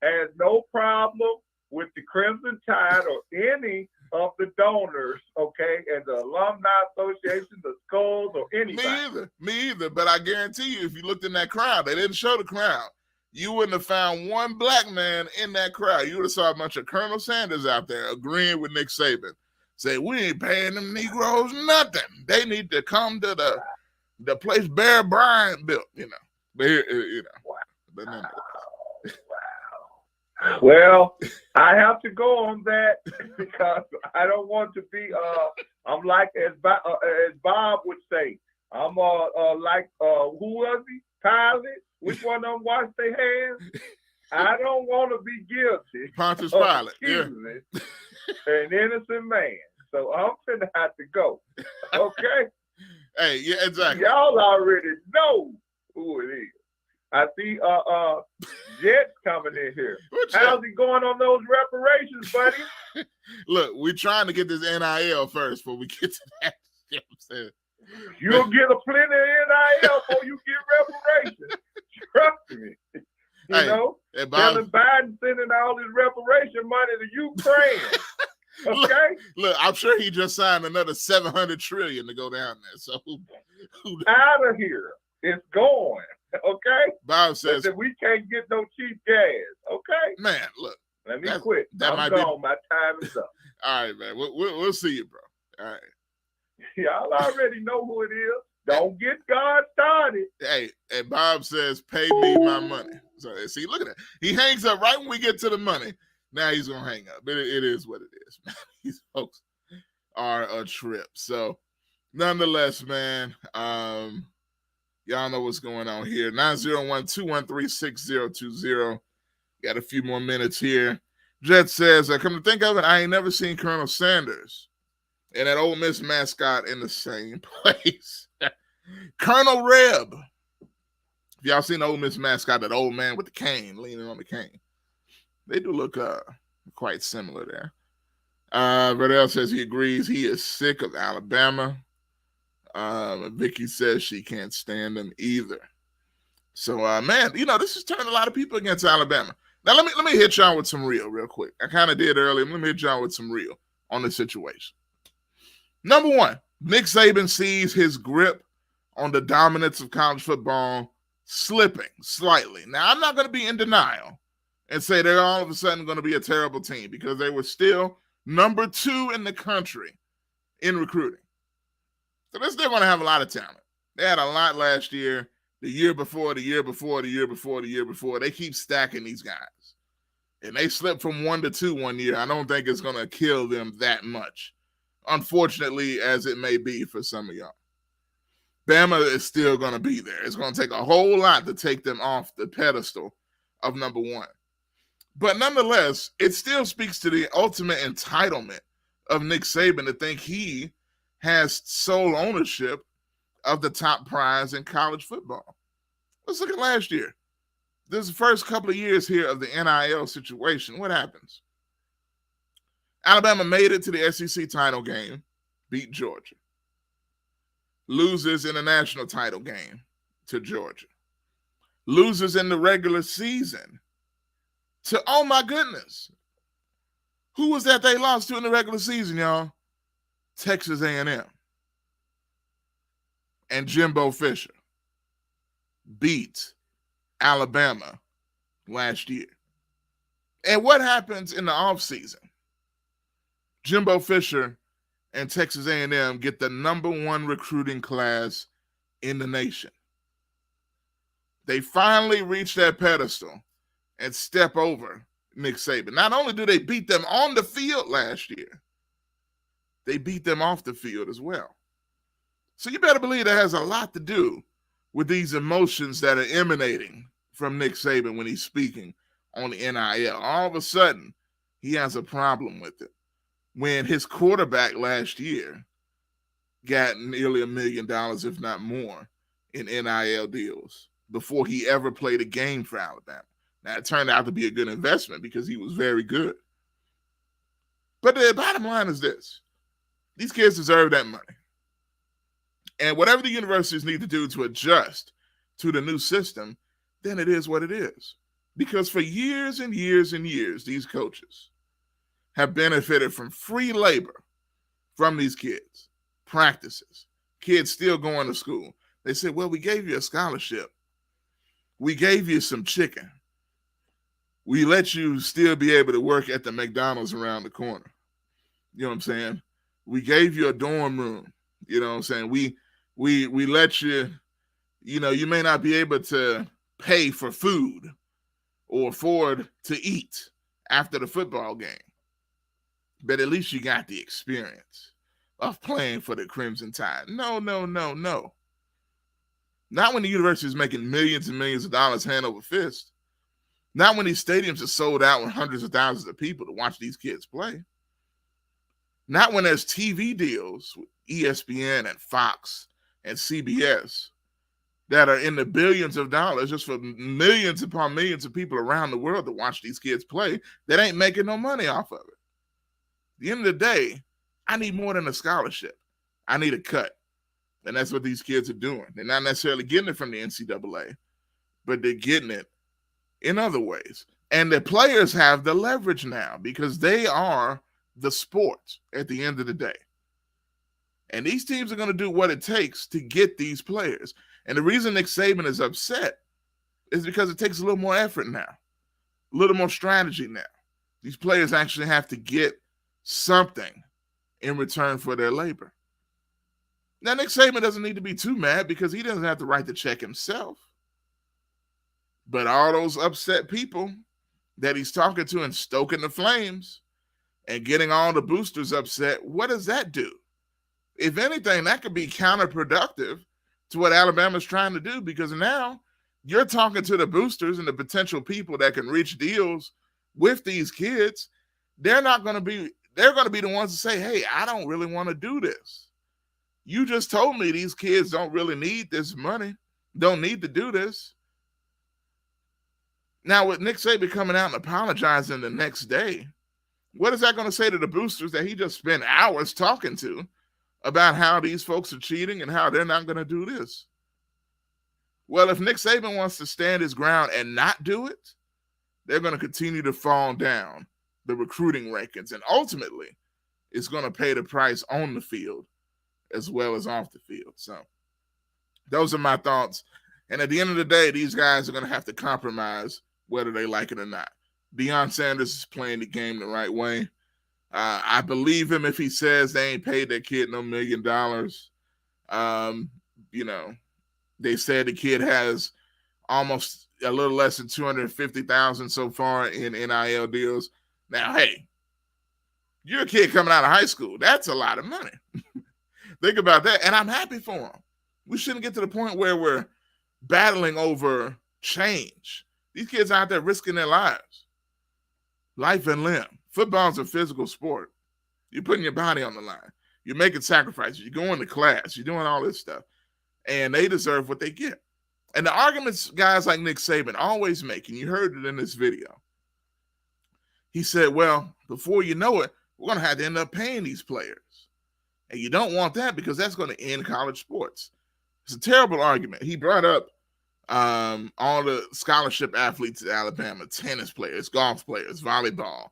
[SPEAKER 12] has no problem with the Crimson Tide or any of the donors, okay, and the Alumni Association, the schools, or anybody.
[SPEAKER 4] Me either. But I guarantee you, if you looked in that crowd, they didn't show the crowd. You wouldn't have found one black man in that crowd. You would have saw a bunch of Colonel Sanders out there agreeing with Nick Saban. Say, we ain't paying them Negroes nothing. They need to come to the place Bear Bryant built, you know. But here, you know.
[SPEAKER 12] Wow. Well, I have to go on that because I don't want to be. I'm like as Bob would say. I'm like who was he? Pilate. Which one of them washed their hands? I don't want to be guilty.
[SPEAKER 4] Pontius
[SPEAKER 12] of
[SPEAKER 4] Pilate. Yeah.
[SPEAKER 12] accusing an innocent man. So I'm finna have to go. Okay.
[SPEAKER 4] Hey, yeah, exactly.
[SPEAKER 12] Y'all already know who it is. I see Jett's coming in here. How's he going on those reparations, buddy?
[SPEAKER 4] Look, we're trying to get this NIL first before we get to that. You know what I'm saying?
[SPEAKER 12] You'll get a plenty of NIL before you get reparations. Trust me. You know, telling Biden sending all his reparation money to Ukraine. Okay.
[SPEAKER 4] Look, I'm sure he just signed another $700 trillion to go down there. So who
[SPEAKER 12] out of here. It's going. Okay.
[SPEAKER 4] Bob says
[SPEAKER 12] we can't get no cheap gas. Okay.
[SPEAKER 4] Man, look.
[SPEAKER 12] Let me quit. I'm gone. My time is up.
[SPEAKER 4] All right, man. We'll see you, bro. All right.
[SPEAKER 12] Y'all already know who it is. Don't get God started.
[SPEAKER 4] Hey, and Bob says, pay me my money. So see, look at that. He hangs up right when we get to the money. Now he's gonna hang up. It is what it is, man. These folks are a trip. So nonetheless, man, y'all know what's going on here. 901-213-6020. Got a few more minutes here. Jet says, come to think of it, I ain't never seen Colonel Sanders and that Ole Miss mascot in the same place. Colonel Reb. If y'all seen the Ole Miss mascot, that old man with the cane, leaning on the cane. They do look quite similar there. Verdell says he agrees he is sick of Alabama. Vicky says she can't stand them either. So, man, this has turned a lot of people against Alabama. Now, let me hit y'all with some real quick. I kind of did earlier. Let me hit y'all with some real on the situation. Number one, Nick Saban sees his grip on the dominance of college football slipping slightly. Now, I'm not going to be in denial and say they're all of a sudden going to be a terrible team because they were still number 2 in the country in recruiting. So they're still going to have a lot of talent. They had a lot last year, the year before. They keep stacking these guys. And they slipped from 1 to 2 one year. I don't think it's going to kill them that much, unfortunately, as it may be for some of y'all. Bama is still going to be there. It's going to take a whole lot to take them off the pedestal of number 1. But nonetheless, it still speaks to the ultimate entitlement of Nick Saban to think he has sole ownership of the top prize in college football. Let's look at last year. This is the first couple of years here of the NIL situation. What happens? Alabama made it to the SEC title game, beat Georgia. Loses in the national title game to Georgia. Loses in the regular season to, oh my goodness, who was that they lost to in the regular season, y'all? Texas A&M. And Jimbo Fisher beat Alabama last year. And what happens in the offseason? Jimbo Fisher and Texas A&M get the number 1 recruiting class in the nation. They finally reach that pedestal and step over Nick Saban. Not only do they beat them on the field last year, they beat them off the field as well. So you better believe that has a lot to do with these emotions that are emanating from Nick Saban when he's speaking on the NIL. All of a sudden, he has a problem with it. When his quarterback last year got nearly $1 million, if not more, in NIL deals before he ever played a game for Alabama. Now, it turned out to be a good investment because he was very good. But the bottom line is this. These kids deserve that money. And whatever the universities need to do to adjust to the new system, then it is what it is. Because for years and years and years, these coaches have benefited from free labor from these kids, practices, kids still going to school. They said, well, we gave you a scholarship. We gave you some chicken. We let you still be able to work at the McDonald's around the corner. You know what I'm saying? We gave you a dorm room. You know what I'm saying? We let you, you may not be able to pay for food, or afford to eat after the football game. But at least you got the experience of playing for the Crimson Tide. No. Not when the university is making millions and millions of dollars hand over fist. Not when these stadiums are sold out with hundreds of thousands of people to watch these kids play. Not when there's TV deals with ESPN and Fox and CBS that are in the billions of dollars just for millions upon millions of people around the world to watch these kids play that ain't making no money off of it. At the end of the day, I need more than a scholarship. I need a cut. And that's what these kids are doing. They're not necessarily getting it from the NCAA, but they're getting it in other ways. And the players have the leverage now because they are the sport at the end of the day. And these teams are going to do what it takes to get these players. And the reason Nick Saban is upset is because it takes a little more effort now, a little more strategy now. These players actually have to get something in return for their labor. Now, Nick Saban doesn't need to be too mad because he doesn't have to write the check himself. But all those upset people that he's talking to and stoking the flames and getting all the boosters upset, what does that do? If anything, that could be counterproductive to what Alabama's trying to do, because now you're talking to the boosters and the potential people that can reach deals with these kids. They're going to be the ones to say, hey, I don't really want to do this. You just told me these kids don't really need this money, don't need to do this. Now, with Nick Saban coming out and apologizing the next day, what is that going to say to the boosters that he just spent hours talking to about how these folks are cheating and how they're not going to do this? Well, if Nick Saban wants to stand his ground and not do it, they're going to continue to fall down the recruiting rankings. And ultimately, it's going to pay the price on the field as well as off the field. So those are my thoughts. And at the end of the day, these guys are going to have to compromise whether they like it or not. Deion Sanders is playing the game the right way. I believe him if he says they ain't paid that kid no $1 million. They said the kid has almost a little less than $250,000 so far in NIL deals. Now, hey, you're a kid coming out of high school. That's a lot of money. Think about that. And I'm happy for him. We shouldn't get to the point where we're battling over change. These kids out there risking their lives, life and limb. Football's a physical sport. You're putting your body on the line. You're making sacrifices. You're going to class. You're doing all this stuff. And they deserve what they get. And the arguments guys like Nick Saban always make, and you heard it in this video, he said, well, before you know it, we're going to have to end up paying these players. And you don't want that because that's going to end college sports. It's a terrible argument. He brought up all the scholarship athletes at Alabama, tennis players, golf players, volleyball,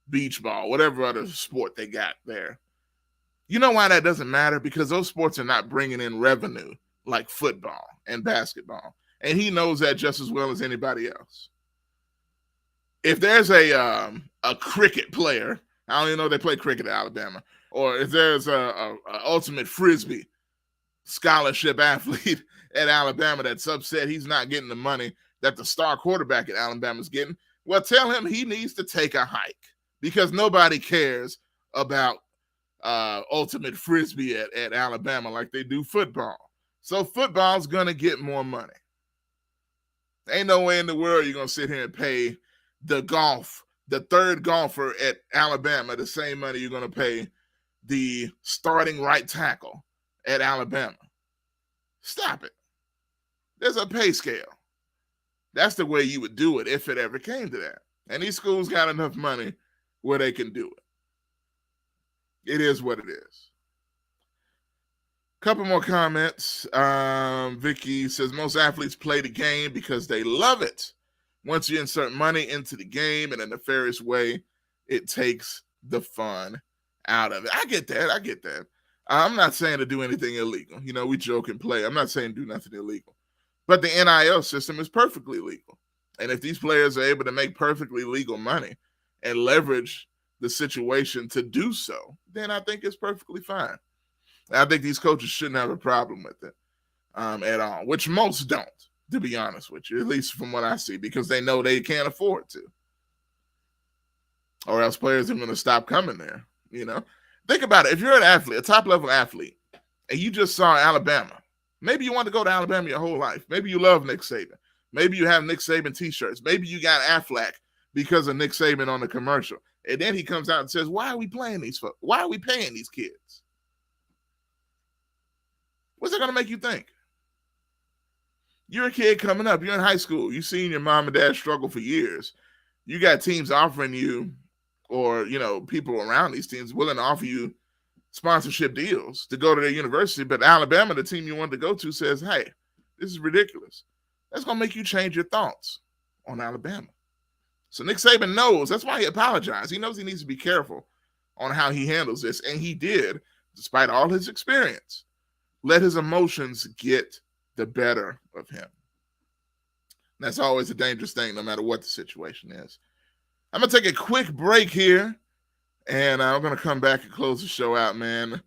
[SPEAKER 4] beach ball, whatever other sport they got there. You know why that doesn't matter? Because those sports are not bringing in revenue like football and basketball. And he knows that just as well as anybody else. If there's a cricket player, I don't even know if they play cricket at Alabama, or if there's a ultimate frisbee scholarship athlete at Alabama that's upset he's not getting the money that the star quarterback at Alabama is getting, well, tell him he needs to take a hike because nobody cares about ultimate frisbee at Alabama like they do football. So football's going to get more money. Ain't no way in the world you're going to sit here and pay the third golfer at Alabama the same money you're going to pay the starting right tackle at Alabama. Stop it. There's a pay scale. That's the way you would do it if it ever came to that. And these schools got enough money where they can do it. It is what it is. Couple more comments. Vicky says most athletes play the game because they love it. Once you insert money into the game in a nefarious way, it takes the fun out of it. I get that. I'm not saying to do anything illegal. You know, we joke and play. I'm not saying do nothing illegal. But the NIL system is perfectly legal. And if these players are able to make perfectly legal money and leverage the situation to do so, then I think it's perfectly fine. I think these coaches shouldn't have a problem with it at all, which most don't. to be honest with you, at least from what I see, because they know they can't afford to. Or else players are going to stop coming there, you know? Think about it. If you're an athlete, a top-level athlete, and you just saw Alabama, maybe you want to go to Alabama your whole life. Maybe you love Nick Saban. Maybe you have Nick Saban T-shirts. Maybe you got Aflac because of Nick Saban on the commercial. And then he comes out and says, why are we playing these folks? Why are we paying these kids? What's that going to make you think? You're a kid coming up. You're in high school. You've seen your mom and dad struggle for years. You got teams offering you, or, you know, people around these teams willing to offer you sponsorship deals to go to their university. But Alabama, the team you want to go to, says, hey, this is ridiculous. That's going to make you change your thoughts on Alabama. So Nick Saban knows. That's why he apologized. He knows he needs to be careful on how he handles this. And he did, despite all his experience, let his emotions get the better of him. That's always a dangerous thing, no matter what the situation is. I'm going to take a quick break here, and I'm going to come back and close the show out, man.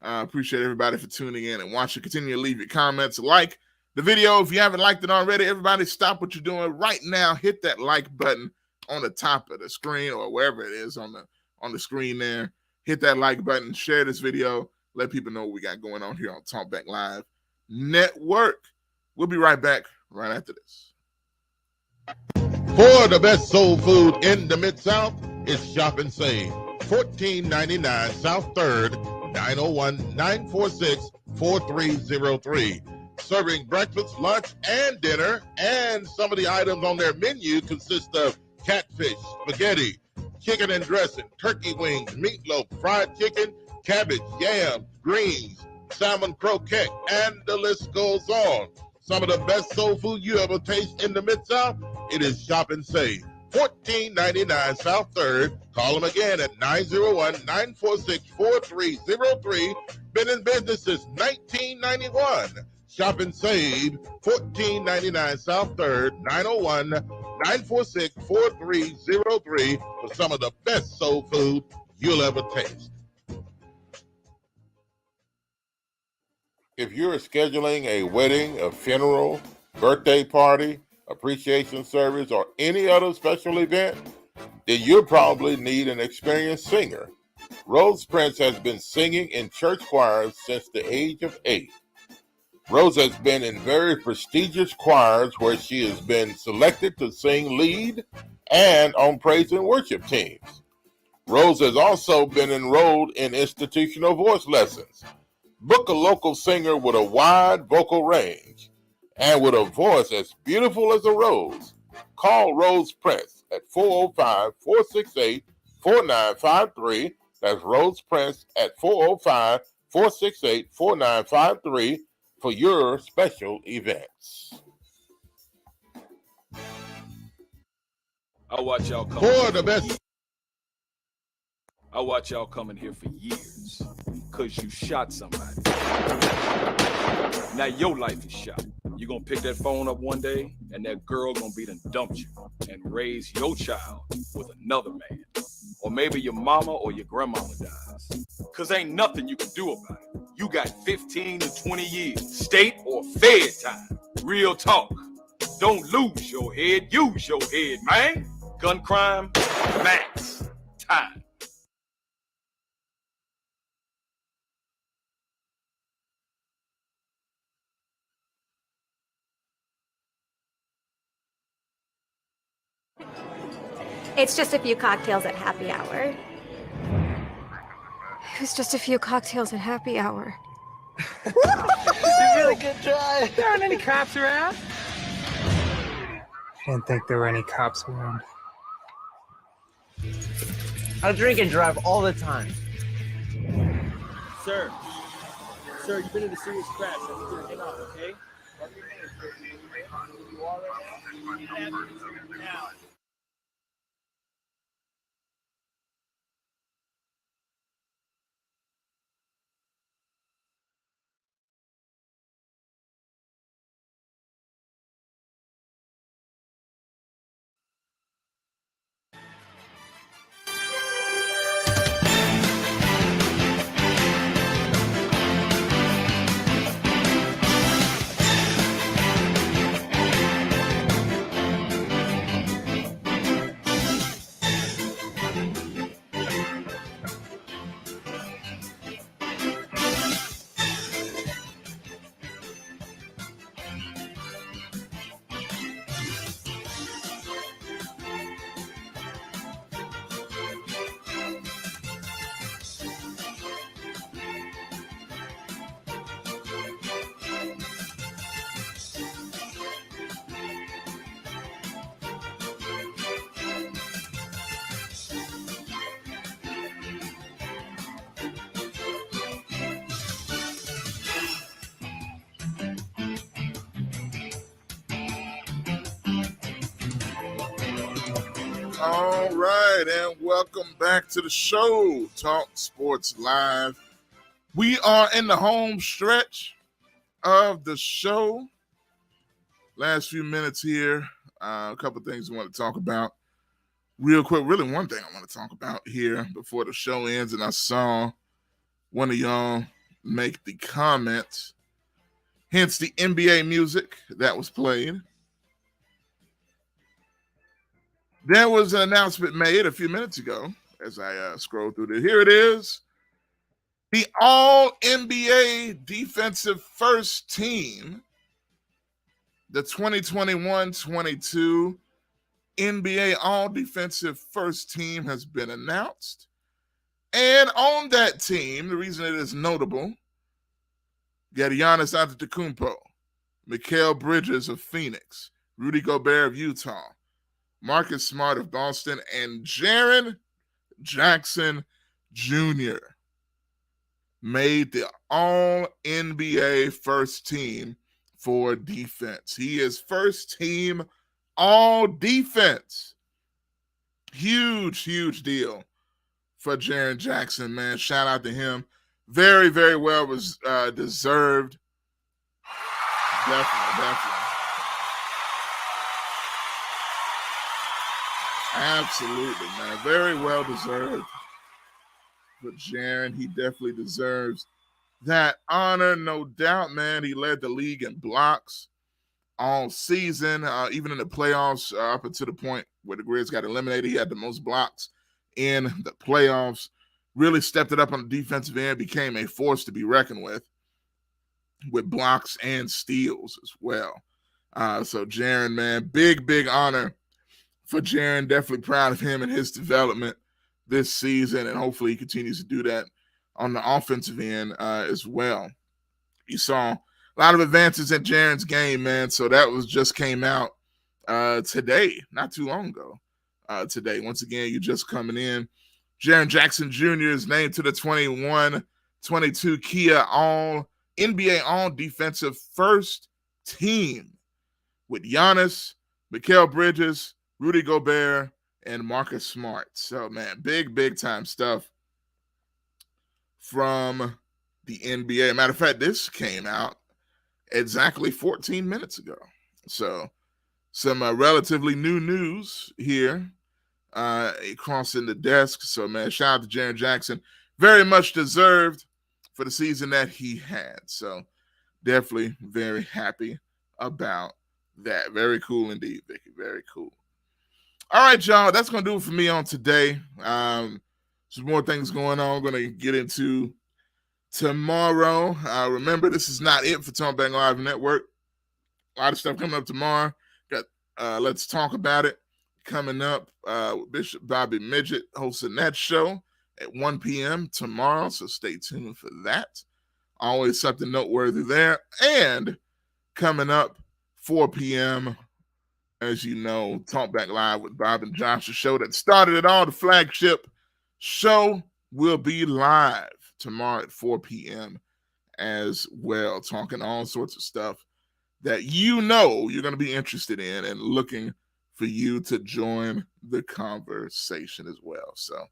[SPEAKER 4] I appreciate everybody for tuning in and watching. Continue to leave your comments. Like the video if you haven't liked it already. Everybody stop what you're doing right now. Hit that like button on the top of the screen or wherever it is on the screen there. Hit that like button. Share this video. Let people know what we got going on here on Talkback Live Network. We'll be right back right after this.
[SPEAKER 1] For the best soul food in the Mid-South, it's Shop and Save. $14.99 South 3rd, 901-946-4303. Serving breakfast, lunch, and dinner. And some of the items on their menu consist of catfish, spaghetti, chicken and dressing, turkey wings, meatloaf, fried chicken, cabbage, yams, greens, salmon croquette, and the list goes on. Some of the best soul food you ever taste in the Mid-South, it is Shop and Save. $14.99 South 3rd. Call them again at 901-946-4303. Been in business since 1991. Shop and Save. $14.99 South 3rd. 901-946-4303 for some of the best soul food you'll ever taste. If you're scheduling a wedding, a funeral, birthday party, appreciation service, or any other special event, then you'll probably need an experienced singer. Rose Prince has been singing in church choirs since the age of 8. Rose has been in very prestigious choirs where she has been selected to sing lead and on praise and worship teams. Rose has also been enrolled in institutional voice lessons. Book a local singer with a wide vocal range and with a voice as beautiful as a rose. Call Rose Prince at 405-468-4953. That's Rose Prince at 405-468-4953 for your special events.
[SPEAKER 2] I watch y'all come.
[SPEAKER 1] For the best.
[SPEAKER 2] I watch y'all coming here for years because you shot somebody. Now your life is shot. You're going to pick that phone up one day and that girl going to be done dumped you and raise your child with another man. Or maybe your mama or your grandmama dies. Because ain't nothing you can do about it. You got 15 to 20 years, state or fed time. Real talk. Don't lose your head, use your head, man. Gun crime, max time.
[SPEAKER 11] It's just a few cocktails at happy hour.
[SPEAKER 13] It's just a few cocktails at happy hour.
[SPEAKER 14] Really good try. There aren't any cops around.
[SPEAKER 15] Didn't think there were any cops around.
[SPEAKER 14] I drink and drive all the time.
[SPEAKER 16] Sir, you've been in a serious crash. I need you to get out, okay? What do you mean, sir? You are right now? Now.
[SPEAKER 4] All right, and welcome back to the show, Talk Sports Live. We are in the home stretch of the show. Last few minutes here, a couple things I want to talk about real quick. Really, one thing I want to talk about here before the show ends, and I saw one of y'all make the comment, hence the NBA music that was played. There was an announcement made a few minutes ago as I scroll through this. Here it is. The All-NBA Defensive First Team, the 2021-22 NBA All-Defensive First Team has been announced. And on that team, the reason it is notable, you got Giannis Antetokounmpo, Mikal Bridges of Phoenix, Rudy Gobert of Utah, Marcus Smart of Boston, and Jaren Jackson Jr. made the All-NBA First Team for defense. He is first team All-Defense. Huge, huge deal for Jaren Jackson, man. Shout out to him. Very, very well was deserved. Definitely. Absolutely, man. Very well deserved. But Jaren, he definitely deserves that honor, no doubt, man. He led the league in blocks all season, even in the playoffs, up until the point where the Grizz got eliminated. He had the most blocks in the playoffs. Really stepped it up on the defensive end, became a force to be reckoned with blocks and steals as well. So Jaren, man, big honor for Jaren. Definitely proud of him and his development this season, and hopefully he continues to do that on the offensive end as well. You saw a lot of advances in Jaren's game, man, so that was just came out today, not too long ago. Today, once again, you're just coming in. Jaren Jackson Jr. is named to the 21-22 Kia NBA All-Defensive First Team with Giannis, Mikal Bridges, Rudy Gobert, and Marcus Smart. So, man, big time stuff from the NBA. Matter of fact, this came out exactly 14 minutes ago. So, some relatively new news here crossing the desk. So, man, shout out to Jaren Jackson. Very much deserved for the season that he had. So, definitely very happy about that. Very cool indeed, Vicky. Very cool. All right, y'all. That's going to do it for me on today. Some more things going on. Going to get into tomorrow. Remember, this is not it for Talkback Live Network. A lot of stuff coming up tomorrow. Got Let's Talk About It coming up. Bishop Bobby Midgett hosting that show at 1 p.m. tomorrow, so stay tuned for that. Always something noteworthy there. And coming up 4 p.m., as you know, Talkback Live with Bob and Josh, the show that started it all. The flagship show will be live tomorrow at 4 p.m. as well, talking all sorts of stuff that you know you're going to be interested in and looking for you to join the conversation as well. So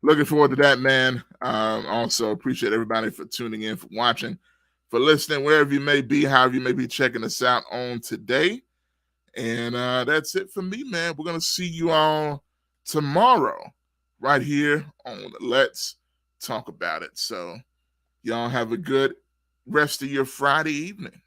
[SPEAKER 4] looking forward to that, man. Also appreciate everybody for tuning in, for watching, for listening, wherever you may be, however you may be checking us out on today. And that's it for me, man. We're going to see you all tomorrow right here on Let's Talk About It. So y'all have a good rest of your Friday evening.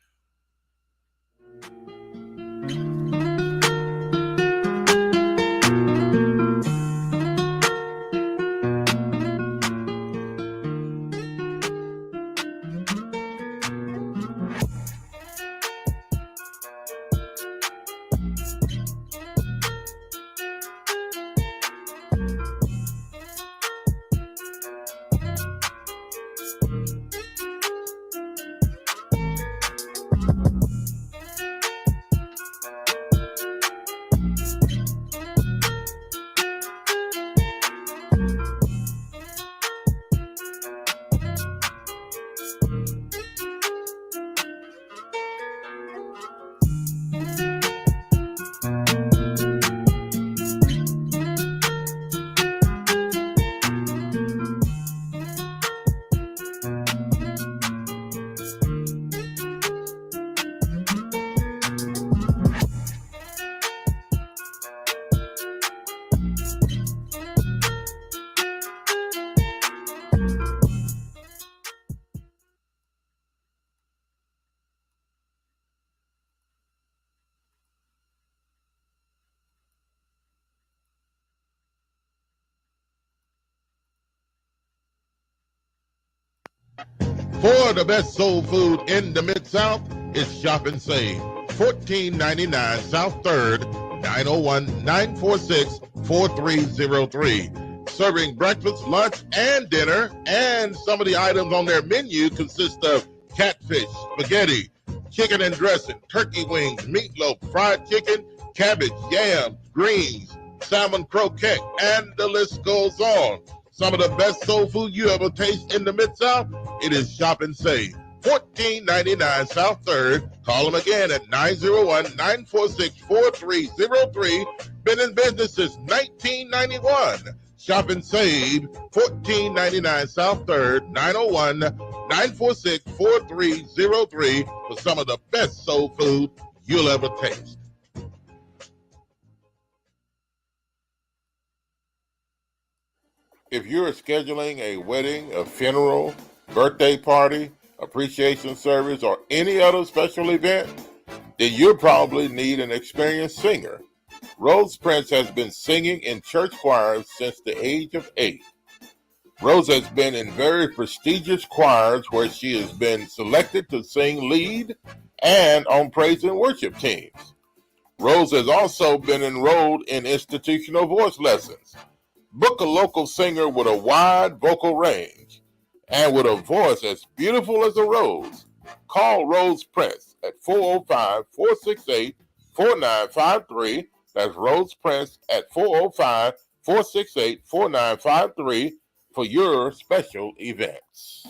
[SPEAKER 1] For the best soul food in the Mid-South, it's Shop and Save. 1499 South 3rd, 901-946-4303. Serving breakfast, lunch, and dinner. And some of the items on their menu consist of catfish, spaghetti, chicken and dressing, turkey wings, meatloaf, fried chicken, cabbage, yams, greens, salmon croquette, and the list goes on. Some of the best soul food you ever taste in the Mid-South, it is Shop and Save. 1499 South 3rd. Call them again at 901-946-4303. Been in business since 1991. Shop and Save, 1499 South 3rd, 901-946-4303 for some of the best soul food you'll ever taste. If you're scheduling a wedding, a funeral, birthday party, appreciation service, or any other special event, then you probably need an experienced singer. Rose Prince has been singing in church choirs since the age of 8. Rose has been in very prestigious choirs where she has been selected to sing lead and on praise and worship teams. Rose has also been enrolled in institutional voice lessons. Book a local singer with a wide vocal range and with a voice as beautiful as a rose. Call Rose Prince at 405-468-4953. That's Rose Prince at 405-468-4953 for your special events.